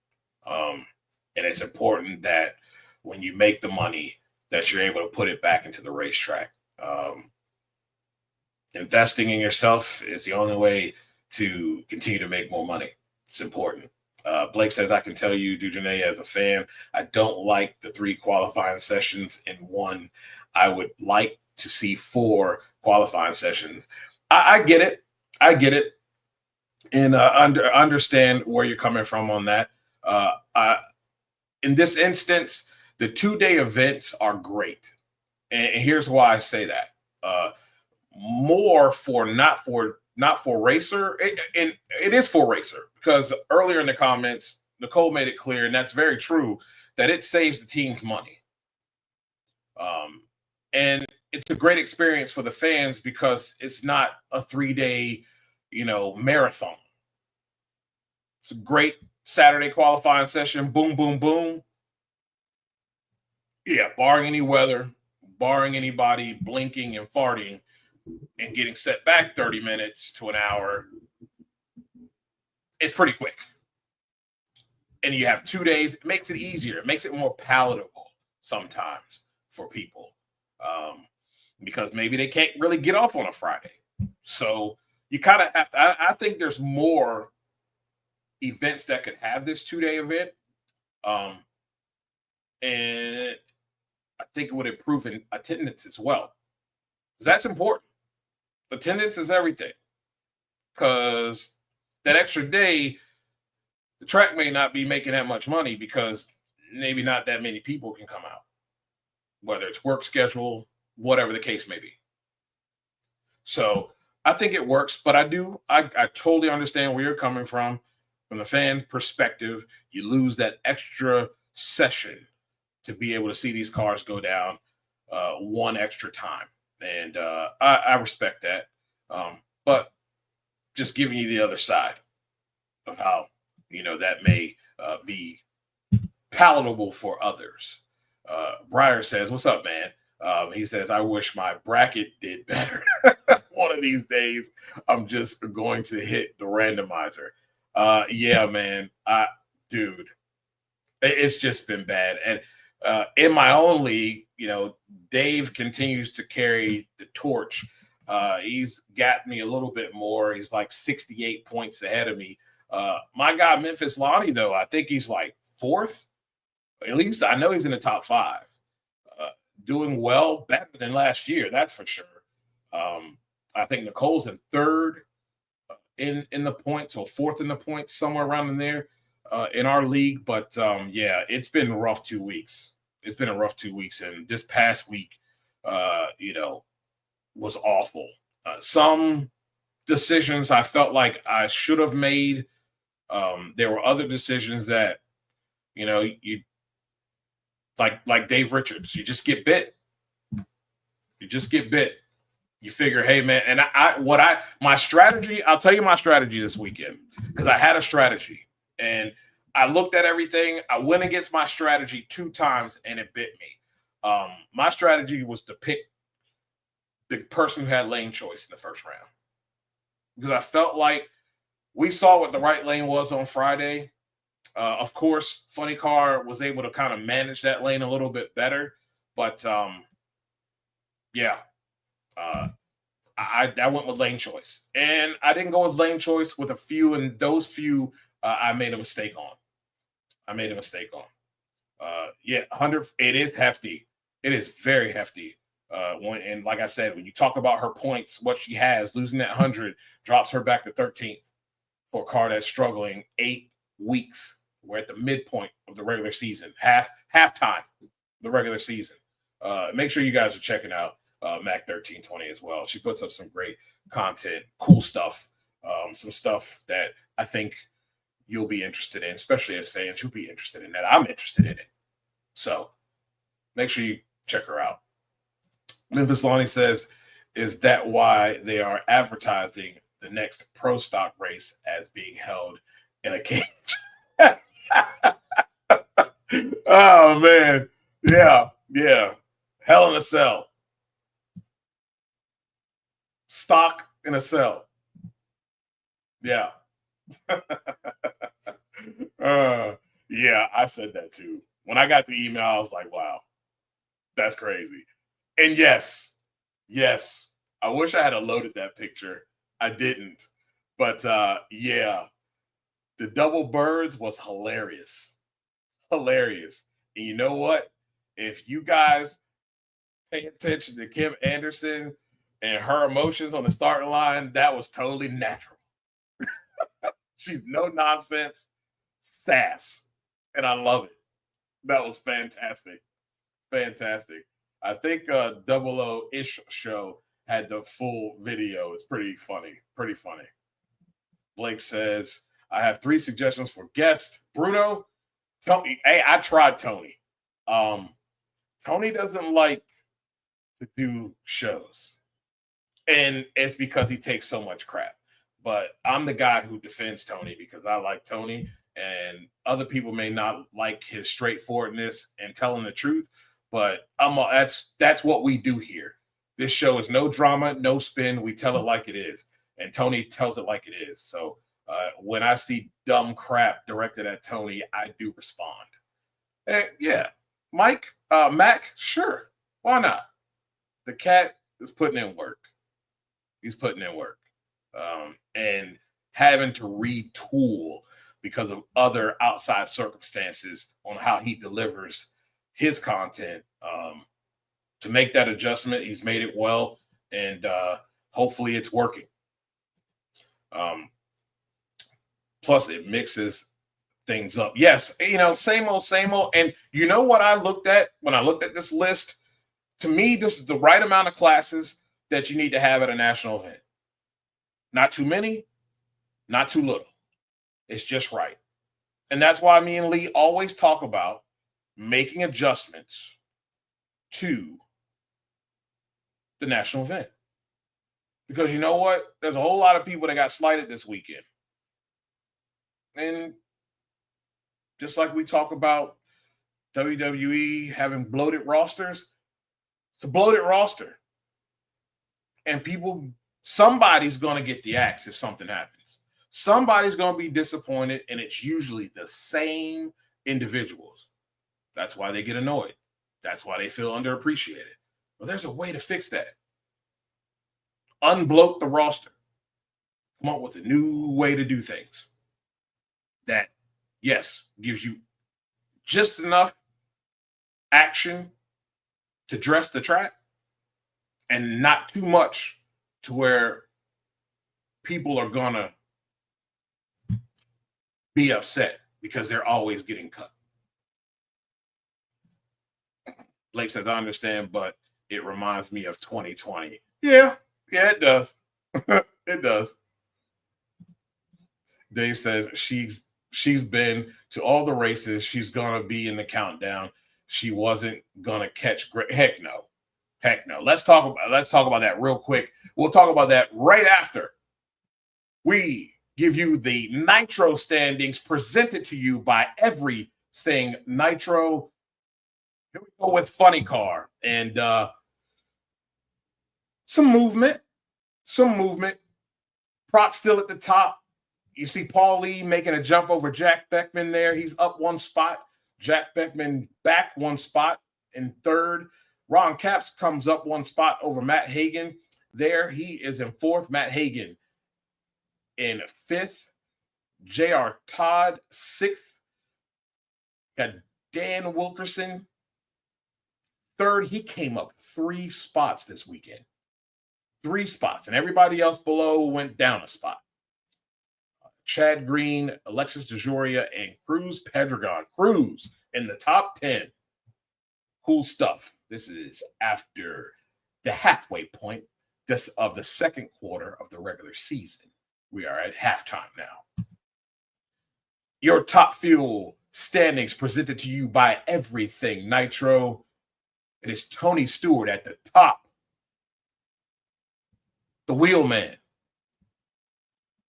And it's important that when you make the money, that you're able to put it back into the racetrack. Investing in yourself is the only way to continue to make more money. It's important. Blake says, I can tell you, Dujane, as a fan, I don't like the 3 qualifying sessions in one. I would like to see 4 qualifying sessions. I get it. And understand where you're coming from on that. In this instance, the 2-day events are great. And here's why I say that. More for not for racer, and it is for racer, because earlier in the comments, Nicole made it clear, and that's very true, that it saves the team's money. And it's a great experience for the fans because it's not a 3-day, marathon. It's a great Saturday qualifying session. Boom, boom, boom. Yeah, barring any weather, barring anybody blinking and farting and getting set back 30 minutes to an hour, it's pretty quick. And you have 2 days. It makes it easier. It makes it more palatable sometimes for people because maybe they can't really get off on a Friday. So you kind of have to, I think there's more events that could have this 2-day event. And I think it would improve in attendance as well. That's important. Attendance is everything. Because that extra day, the track may not be making that much money because maybe not that many people can come out, whether it's work schedule, whatever the case may be. So I think it works, but I totally understand where you're coming from. From the fan perspective, you lose that extra session to be able to see these cars go down one extra time. And I respect that. But just giving you the other side of how, that may be palatable for others. Breyer says, what's up, man? He says, I wish my bracket did better. One of these days, I'm just going to hit the randomizer. Yeah, man. Dude, it's just been bad. And in my own league, Dave continues to carry the torch. He's got me a little bit more. He's like 68 points ahead of me. My guy, Memphis Lonnie, though, I think he's like 4th. At least I know he's in the top 5. Doing well, better than last year, that's for sure. I think Nicole's in 3rd. in the points, or fourth in the points, somewhere around in there in our league. But yeah, it's been a rough 2 weeks. It's been a rough 2 weeks, and this past week, was awful. Some decisions I felt like I should have made. There were other decisions that, you like Dave Richards, you just get bit. You just get bit. You figure, hey man, and my strategy, I'll tell you my strategy this weekend, because I had a strategy and I looked at everything. I went against my strategy 2 times and it bit me. My strategy was to pick the person who had lane choice in the first round, because I felt like we saw what the right lane was on Friday. Of course, Funny Car was able to kind of manage that lane a little bit better, but I went with lane choice, and I didn't go with lane choice with a few, and those few I made a mistake on. 100. It is hefty. It is very hefty. And like I said, when you talk about her points, what she has, losing that 100 drops her back to 13th for a car that's struggling 8 weeks. We're at the midpoint of the regular season, halftime the regular season. Make sure you guys are checking out Mac 1320 as well. She puts up some great content, cool stuff, some stuff that I think you'll be interested in, especially as fans. You'll be interested in that. I'm interested in it. So make sure you check her out. Memphis Lonnie says, is that why they are advertising the next pro stock race as being held in a cage? Oh, man. Yeah. Hell in a cell. Stock in a cell. Yeah. Yeah, I said that too. When I got the email, I was like, wow, that's crazy. And yes, I wish I had loaded that picture. I didn't. But yeah, the double birds was hilarious. Hilarious. And you know what? If you guys pay attention to Kim Anderson and her emotions on the starting line, that was totally natural. She's no nonsense sass. And I love it. That was fantastic. Fantastic. I think Double O-ish show had the full video. It's pretty funny. Pretty funny. Blake says, I have 3 suggestions for guests. Bruno, Tony. Hey, I tried Tony. Tony doesn't like to do shows. And it's because he takes so much crap. But I'm the guy who defends Tony because I like Tony. And other people may not like his straightforwardness and telling the truth. But that's what we do here. This show is no drama, no spin. We tell it like it is. And Tony tells it like it is. So when I see dumb crap directed at Tony, I do respond. Yeah. Mike, Mac, sure. Why not? The cat is putting in work. He's putting in work. And having to retool because of other outside circumstances on how he delivers his content. To make that adjustment, he's made it well, and hopefully it's working. Plus, it mixes things up. Yes, same old. And you know what I looked at when I looked at this list? To me, this is the right amount of classes that you need to have at a national event. Not too many, not too little. It's just right. And that's why me and Lee always talk about making adjustments to the national event. Because you know what? There's a whole lot of people that got slighted this weekend. And just like we talk about WWE having bloated rosters, it's a bloated roster. And somebody's going to get the axe if something happens. Somebody's going to be disappointed, and it's usually the same individuals. That's why they get annoyed. That's why they feel underappreciated. Well, there's a way to fix that. Unbloat the roster. Come up with a new way to do things. That, yes, gives you just enough action to dress the track and not too much to where people are going to be upset because they're always getting cut. Blake says, I understand, but it reminds me of 2020. Yeah, it does. It does. Dave says she's been to all the races. She's gonna be in the countdown. She wasn't gonna catch great. Heck no. Heck no. Let's talk about that real quick. We'll talk about that right after we give you the Nitro standings presented to you by Everything Nitro. Here we go with Funny Car and some movement. Proc still at the top. You see Paul Lee making a jump over Jack Beckman there. He's up one spot. Jack Beckman back one spot in third. Ron Capps comes up one spot over Matt Hagan. There he is in fourth. Matt Hagan in fifth. J.R. Todd sixth. Got Dan Wilkerson third. He came up 3 spots this weekend. 3 spots. And everybody else below went down a spot. Chad Green, Alexis DeJoria, and Cruz Pedregon. Cruz in the top 10. Cool stuff. This is after the halfway point of the second quarter of the regular season. We are at halftime now. Your top fuel standings presented to you by Everything Nitro. It is Tony Stewart at the top. The Wheelman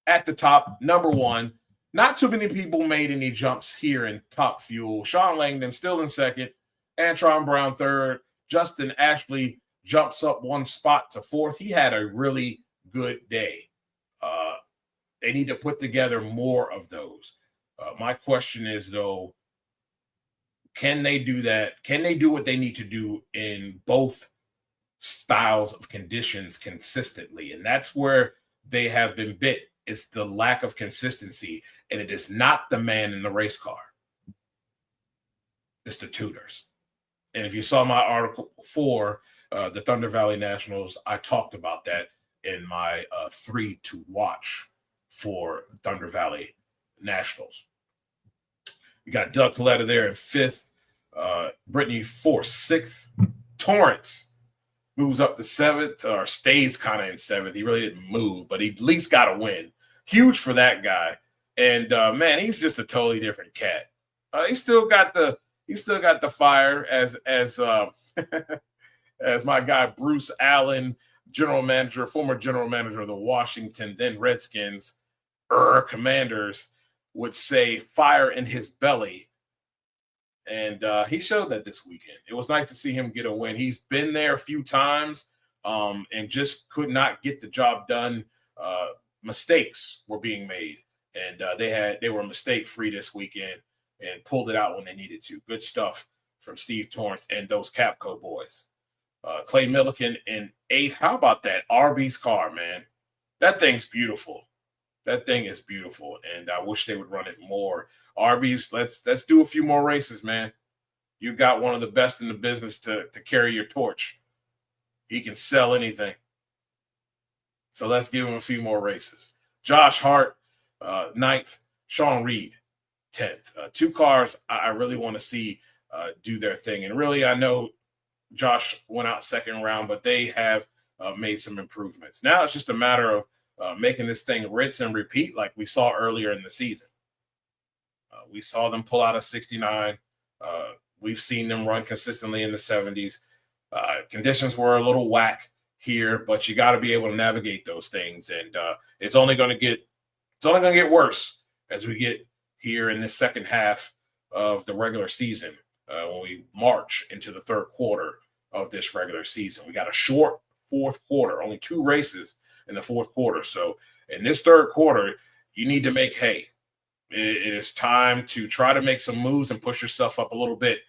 at the top, number 1. Not too many people made any jumps here in top fuel. Sean Langdon still in second. Antron Brown third. Justin Ashley jumps up 1 spot to fourth. He had a really good day. They need to put together more of those. My question is, though, can they do that? Can they do what they need to do in both styles of conditions consistently? And that's where they have been bit. It's the lack of consistency, and it is not the man in the race car. It's the tuners. And if you saw my article for the Thunder Valley Nationals, I talked about that in my 3 to watch for Thunder Valley Nationals. You got Doug Coletta there in 5th, Brittany Force 6th, Torrance moves up to 7th, or stays kind of in 7th. He really didn't move, but he at least got a win. Huge for that guy. And man, he's just a totally different cat. He still got the fire as as my guy Bruce Allen, former general manager of the Washington then Redskins, Commanders, would say, fire in his belly. And he showed that this weekend. It was nice to see him get a win. He's been there a few times and just could not get the job done. Mistakes were being made, and they were mistake-free this weekend and pulled it out when they needed to. Good stuff from Steve Torrance and those Capco boys. Clay Milliken in 8th. How about that Arby's car, man? That thing's beautiful. That thing is beautiful, and I wish they would run it more. Arby's, let's do a few more races, man. You got one of the best in the business to carry your torch. He can sell anything. So let's give him a few more races. Josh Hart, 9th. Sean Reed, 10th. 2 cars I really want to see do their thing. And really, I know Josh went out second round, but they have made some improvements. Now it's just a matter of making this thing rinse and repeat like we saw earlier in the season. We saw them pull out a 69. We've seen them run consistently in the 70s. Conditions were a little whack here, but you got to be able to navigate those things. And it's only going to get worse as we get here in the second half of the regular season when we march into the third quarter of this regular season. We got a short fourth quarter, only 2 races in the fourth quarter. So in this third quarter, you need to make hay. It is time to try to make some moves and push yourself up a little bit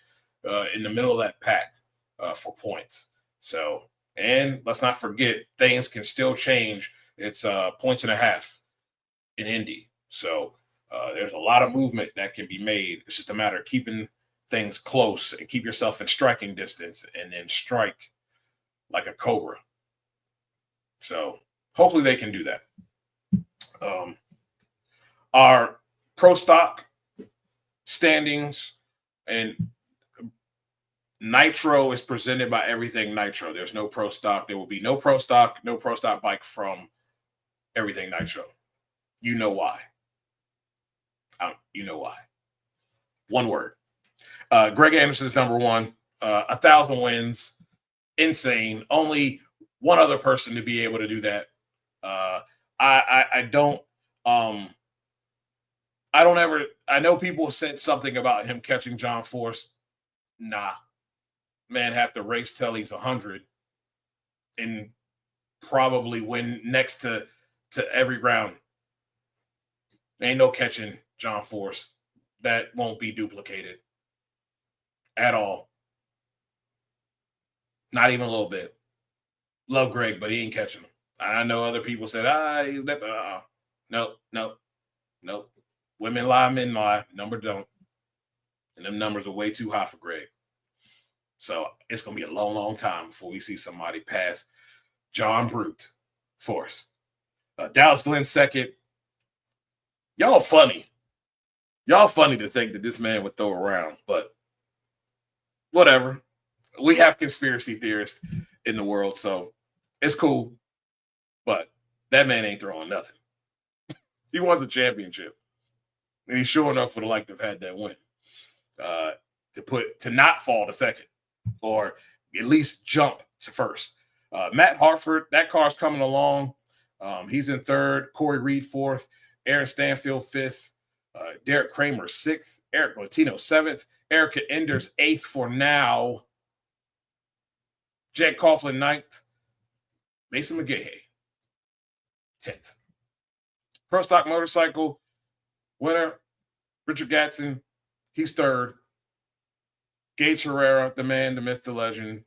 in the middle of that pack for points. So, and let's not forget, things can still change. It's 1.5 points in Indy. So there's a lot of movement that can be made. It's just a matter of keeping things close and keep yourself in striking distance and then strike like a cobra. So hopefully they can do that. Our Pro Stock standings and Nitro is presented by Everything Nitro. There's no Pro Stock. There will be no Pro Stock bike from Everything Nitro. You know why. You know why. One word. Greg Anderson is number one. 1,000 wins. Insane. Only one other person to be able to do that. I know people said something about him catching John Force. Nah. Man have to race till he's 100 and probably win next to every ground. Ain't no catching John Force. That won't be duplicated at all. Not even a little bit. Love Greg, but he ain't catching him. I know other people said, he's nope. Women lie, men lie. Number don't. And them numbers are way too high for Greg. So it's going to be a long, long time before we see somebody pass John Brute Force. Dallas Glenn second. Y'all funny. Y'all funny to think that this man would throw around, but whatever. We have conspiracy theorists in the world, so it's cool. But that man ain't throwing nothing. He wants a championship. And he sure enough would have liked to have had that win. To not fall to second. Or at least jump to first. Matt Hartford, that car's coming along. He's in third. Corey Reed fourth. Aaron Stanfield fifth. Derek Kramer sixth. Eric Latino seventh. Erica Enders eighth for now. Jed Coughlin ninth. Mason McGahey 10th. Pro Stock Motorcycle winner Richard Gatson. He's third. Gage Herrera, the man, the myth, the legend,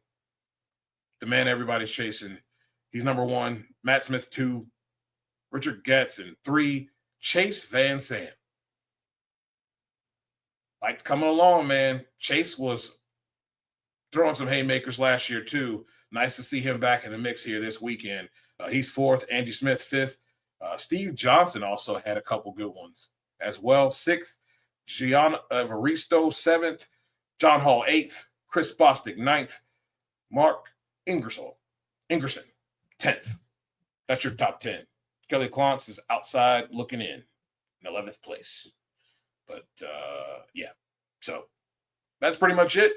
the man everybody's chasing. He's number one. Matt Smith, 2. Richard Gatson, 3. Chase Van Zandt. Bike's coming along, man. Chase was throwing some haymakers last year, too. Nice to see him back in the mix here this weekend. He's 4th. Andy Smith, 5th. Steve Johnson also had a couple good ones as well. 6th. Gian Evaristo, 7th. John Hall, 8th. Chris Bostic, 9th. Mark Ingerson, 10th. That's your top 10. Kelly Klontz is outside looking in 11th place. But, yeah. So, that's pretty much it.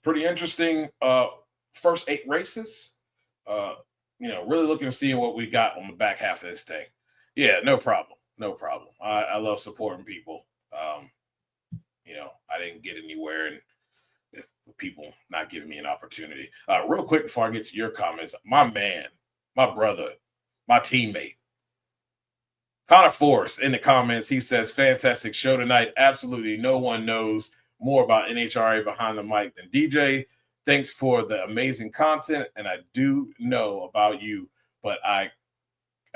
Pretty interesting first 8 races. Really looking to see what we got on the back half of this thing. Yeah, no problem. I love supporting people. I didn't get anywhere, and if people not giving me an opportunity. Real quick before I get to your comments, my man, my brother, my teammate, Connor Force in the comments, he says, fantastic show tonight. Absolutely no one knows more about NHRA behind the mic than DJ. Thanks for the amazing content, and I do know about you, but I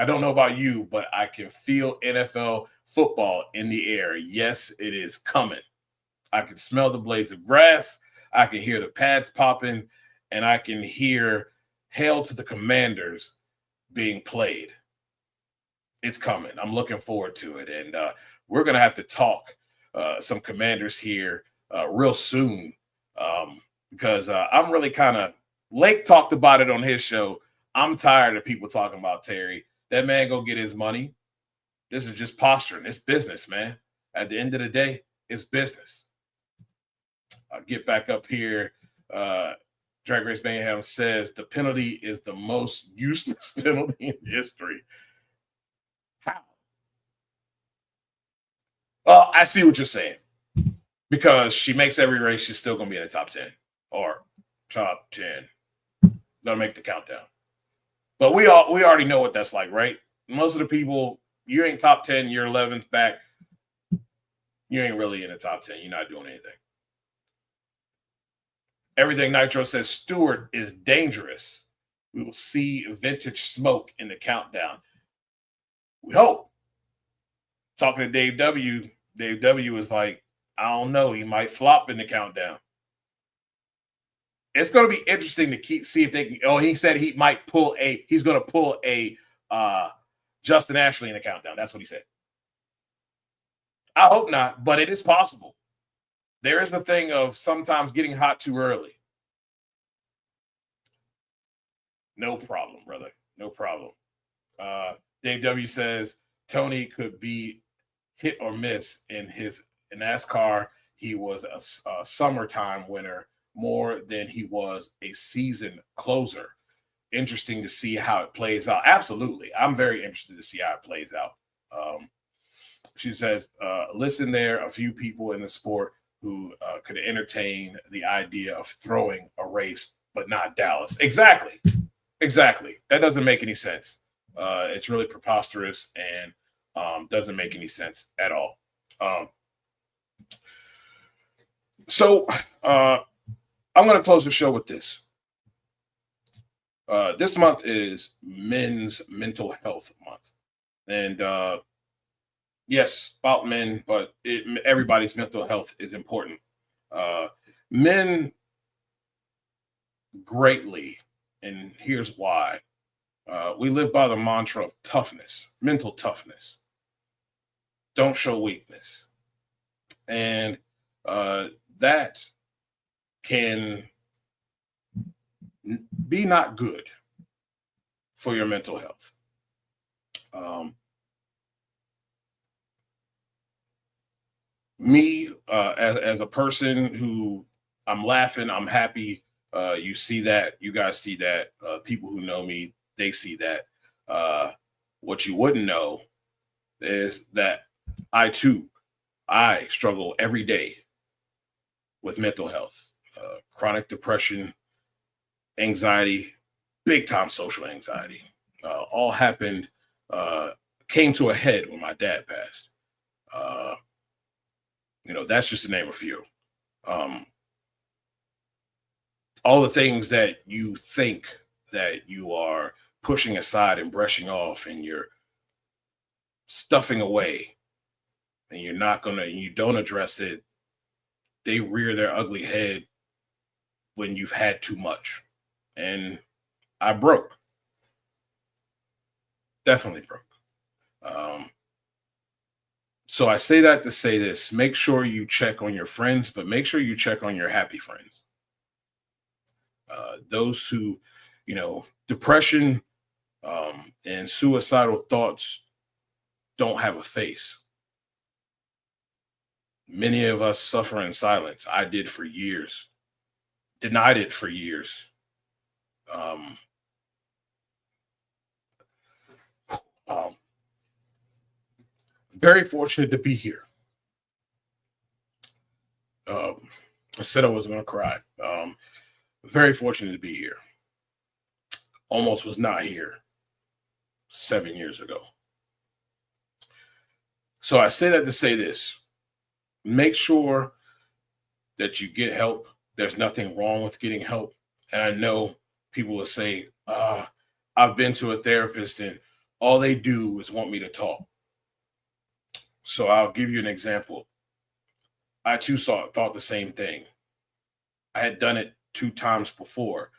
don't know about you, but I can feel NFL football in the air. Yes, it is coming. I can smell the blades of grass. I can hear the pads popping, and I can hear Hail to the Commanders being played. It's coming. I'm looking forward to it, and we're going to have to talk some Commanders here real soon because I'm really kind of – Lake talked about it on his show. I'm tired of people talking about Terry. That man go get his money. This is just posturing. It's business, man. At the end of the day, it's business. I'll get back up here. Drag Race Mayhem says the penalty is the most useless penalty in history. How? Well, I see what you're saying. Because she makes every race, she's still going to be in the top 10 or top 10. Don't make the countdown. But we already know what that's like, right? Most of the people, you ain't top 10, you're 11th back. You ain't really in the top 10. You're not doing anything. Everything Nitro says Stewart is dangerous. We will see vintage smoke in the countdown. We hope. Talking to Dave W. Dave W. is like, I don't know. He might flop in the countdown. It's going to be interesting to see if they can. Oh, he said he's going to pull a Justin Ashley in the countdown. That's what he said. I hope not, but it is possible. There is a thing of sometimes getting hot too early. No problem, brother. No problem. Dave W says Tony could be hit or miss in NASCAR. He was a summertime winner more than he was a season closer. Interesting to see how it plays out. Absolutely. I'm very interested to see how it plays out. She says, listen, there are a few people in the sport who could entertain the idea of throwing a race, but not Dallas. Exactly. That doesn't make any sense. It's really preposterous and doesn't make any sense at all. So I'm going to close the show with this. This month is Men's Mental Health Month. And yes, about men, but everybody's mental health is important. Men greatly, and here's why. We live by the mantra of toughness, mental toughness. Don't show weakness. And that can be not good for your mental health. Me, as a person who I'm laughing, I'm happy. You see that, you guys see that. People who know me, they see that. What you wouldn't know is that I struggle every day with mental health, chronic depression, anxiety, big time social anxiety. All happened, came to a head when my dad passed. That's just to name a few. All the things that you think that you are pushing aside and brushing off and you're stuffing away and you don't address it, they rear their ugly head when you've had too much. And I broke. Definitely broke. So I say that to say this: make sure you check on your friends, but make sure you check on your happy friends. Those who, depression and suicidal thoughts don't have a face. Many of us suffer in silence. I did for years. Denied it for years. Very fortunate to be here. I said I was going to cry. Very fortunate to be here. Almost was not here 7 years ago. So I say that to say this: make sure that you get help. There's nothing wrong with getting help. And I know people will say, I've been to a therapist and all they do is want me to talk. So I'll give you an example. I too thought the same thing. I had done it 2 times before.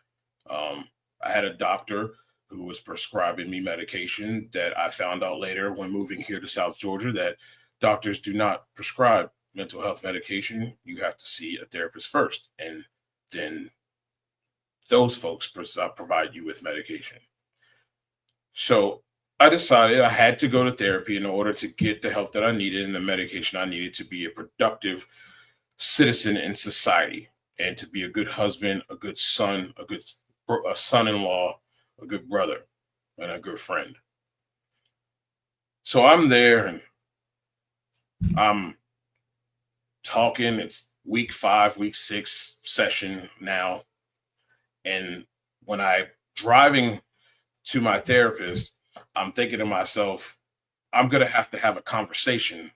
I had a doctor who was prescribing me medication that I found out later when moving here to South Georgia that doctors do not prescribe mental health medication. You have to see a therapist first, and then those folks provide you with medication. So I decided I had to go to therapy in order to get the help that I needed and the medication I needed to be a productive citizen in society and to be a good husband, a good son, a son-in-law, a good brother, and a good friend. So I'm there and I'm talking. It's week 5, week 6 session now. And when I'm driving to my therapist, I'm thinking to myself, I'm going to have a conversation.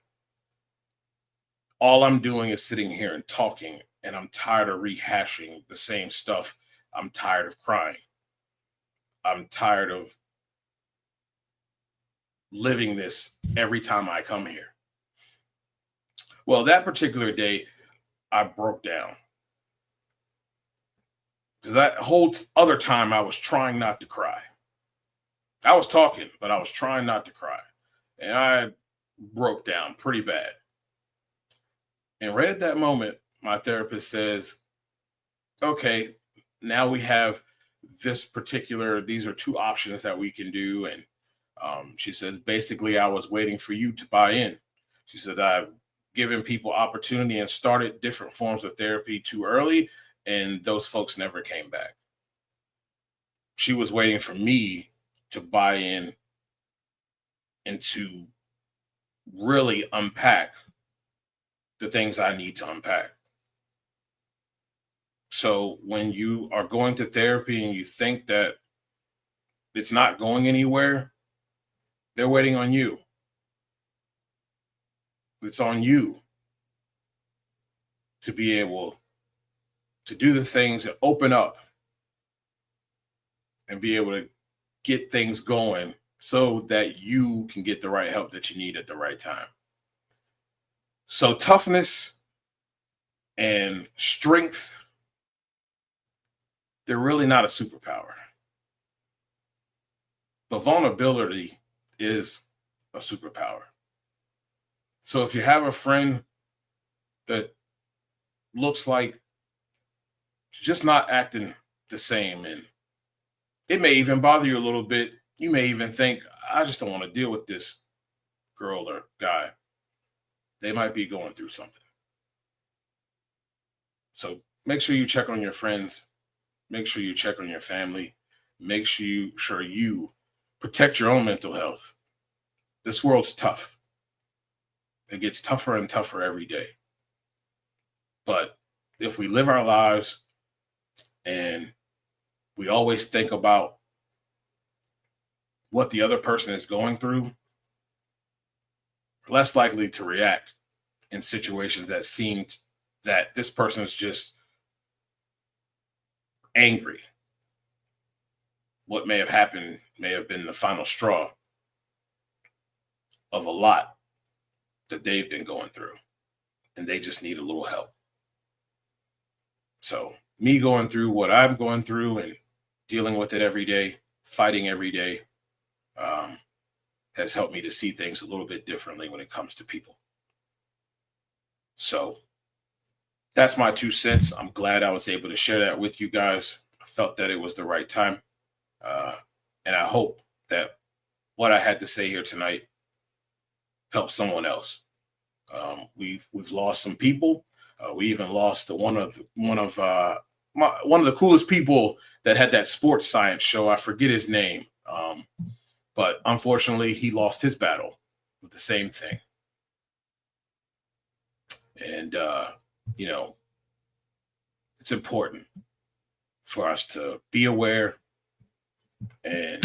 All I'm doing is sitting here and talking, and I'm tired of rehashing the same stuff. I'm tired of crying. I'm tired of living this every time I come here. Well, that particular day, I broke down. That whole other time, I was trying not to cry. I was talking, but I was trying not to cry. And I broke down pretty bad. And right at that moment, my therapist says, okay, now we have these are two options that we can do. And she says, basically, I was waiting for you to buy in. She said, I've given people opportunity and started different forms of therapy too early, and those folks never came back. She was waiting for me to buy in and to really unpack the things I need to unpack. So when you are going to therapy and you think that it's not going anywhere, they're waiting on you. It's on you to be able to do the things that open up and be able to get things going so that you can get the right help that you need at the right time. So toughness and strength, they're really not a superpower. But vulnerability is a superpower. So if you have a friend that looks like just not acting the same, and it may even bother you a little bit, you may even think, I just don't want to deal with this girl or guy. They might be going through something. So make sure you check on your friends. Make sure you check on your family. Make sure you protect your own mental health. This world's tough. It gets tougher and tougher every day. But if we live our lives and we always think about what the other person is going through, we're less likely to react in situations that seem that this person is just angry. What may have happened may have been the final straw of a lot that they've been going through, and they just need a little help. So me going through what I'm going through and dealing with it every day, fighting every day, has helped me to see things a little bit differently when it comes to people. So that's my 2 cents. I'm glad I was able to share that with you guys. I felt that it was the right time. And I hope that what I had to say here tonight helps someone else. We've lost some people. We even lost one of the coolest people that had that sports science show. I forget his name. But unfortunately, he lost his battle with the same thing. And, it's important for us to be aware and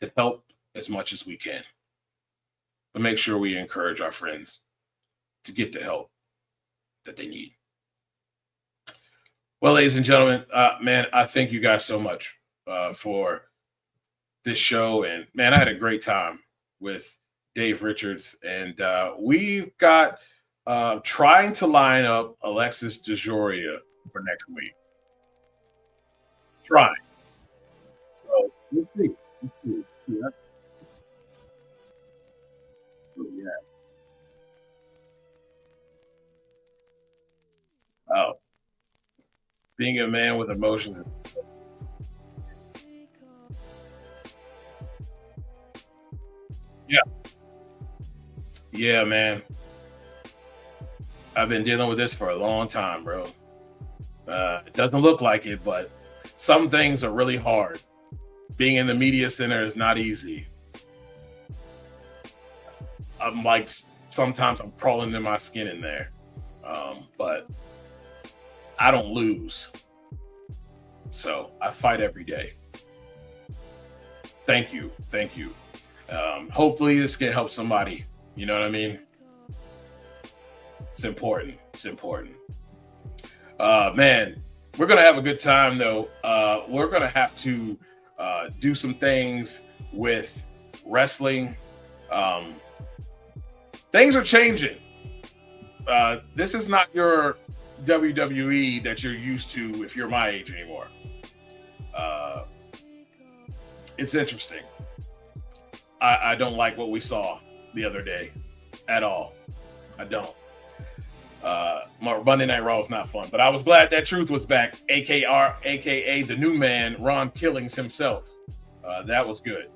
to help as much as we can. But make sure we encourage our friends to get the help that they need. Well, ladies and gentlemen, man, I thank you guys so much for this show. And man, I had a great time with Dave Richards. And we've got trying to line up Alexis DeJoria for next week. Trying. So let's see. Yeah. Oh, yeah. Oh. Being a man with emotions. Yeah. Yeah, man. I've been dealing with this for a long time, bro. It doesn't look like it, but some things are really hard. Being in the media center is not easy. I'm like, sometimes I'm crawling in my skin in there. But I don't lose. So I fight every day. Thank you. Hopefully this can help somebody. You know what I mean? It's important. Man, we're going to have a good time, though. We're going to have to do some things with wrestling. Things are changing. This is not your WWE that you're used to if you're my age anymore. It's interesting. I don't like what we saw the other day at all. I don't. Monday Night Raw was not fun, but I was glad that Truth was back, aka the new man, Ron Killings himself. That was good.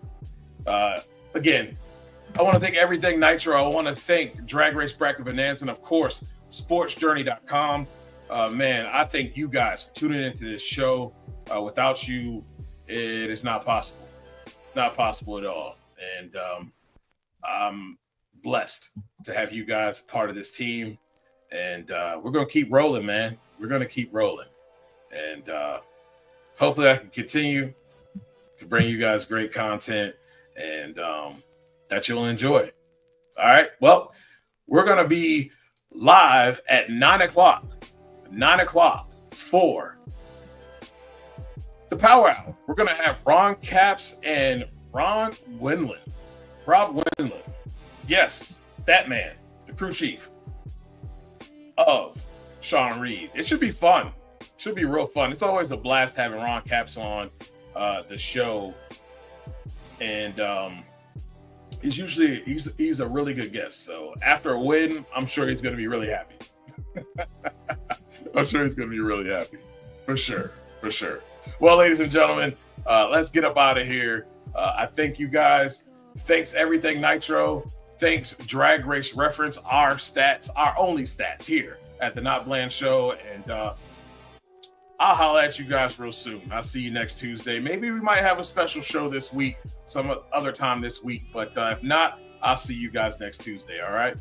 Again, I want to thank Everything Nitro. I want to thank Drag Race Bracket Bonanza, and of course, sportsjourney.com. Man, I thank you guys for tuning into this show. Without you, it is not possible. It's not possible at all. And I'm blessed to have you guys part of this team. And we're going to keep rolling, man. We're going to keep rolling. And hopefully I can continue to bring you guys great content and that you'll enjoy it. All right. Well, we're going to be live at 9 o'clock for the Power Hour. We're going to have Ron Capps and Rob Wendland. Yes, that man, the crew chief of Sean Reed. It should be fun. Should be real fun. It's always a blast having Ron Capps on the show. And he's a really good guest. So after a win, I'm sure he's going to be really happy. I'm sure he's going to be really happy. For sure. Well, ladies and gentlemen, let's get up out of here. I thank you guys. Thanks Everything Nitro. Thanks Drag Race Reference, our only stats here at the NotBland Show. And I'll holler at you guys real soon. I'll see you next Tuesday. Maybe we might have a special show this week, some other time this week. But if not, I'll see you guys next Tuesday. All right.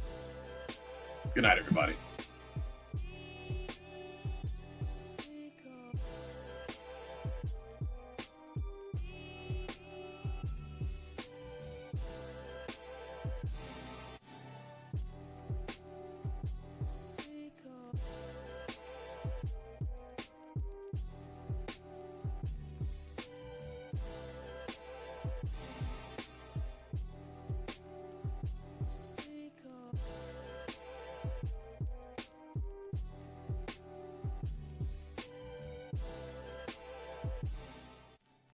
Good night, everybody.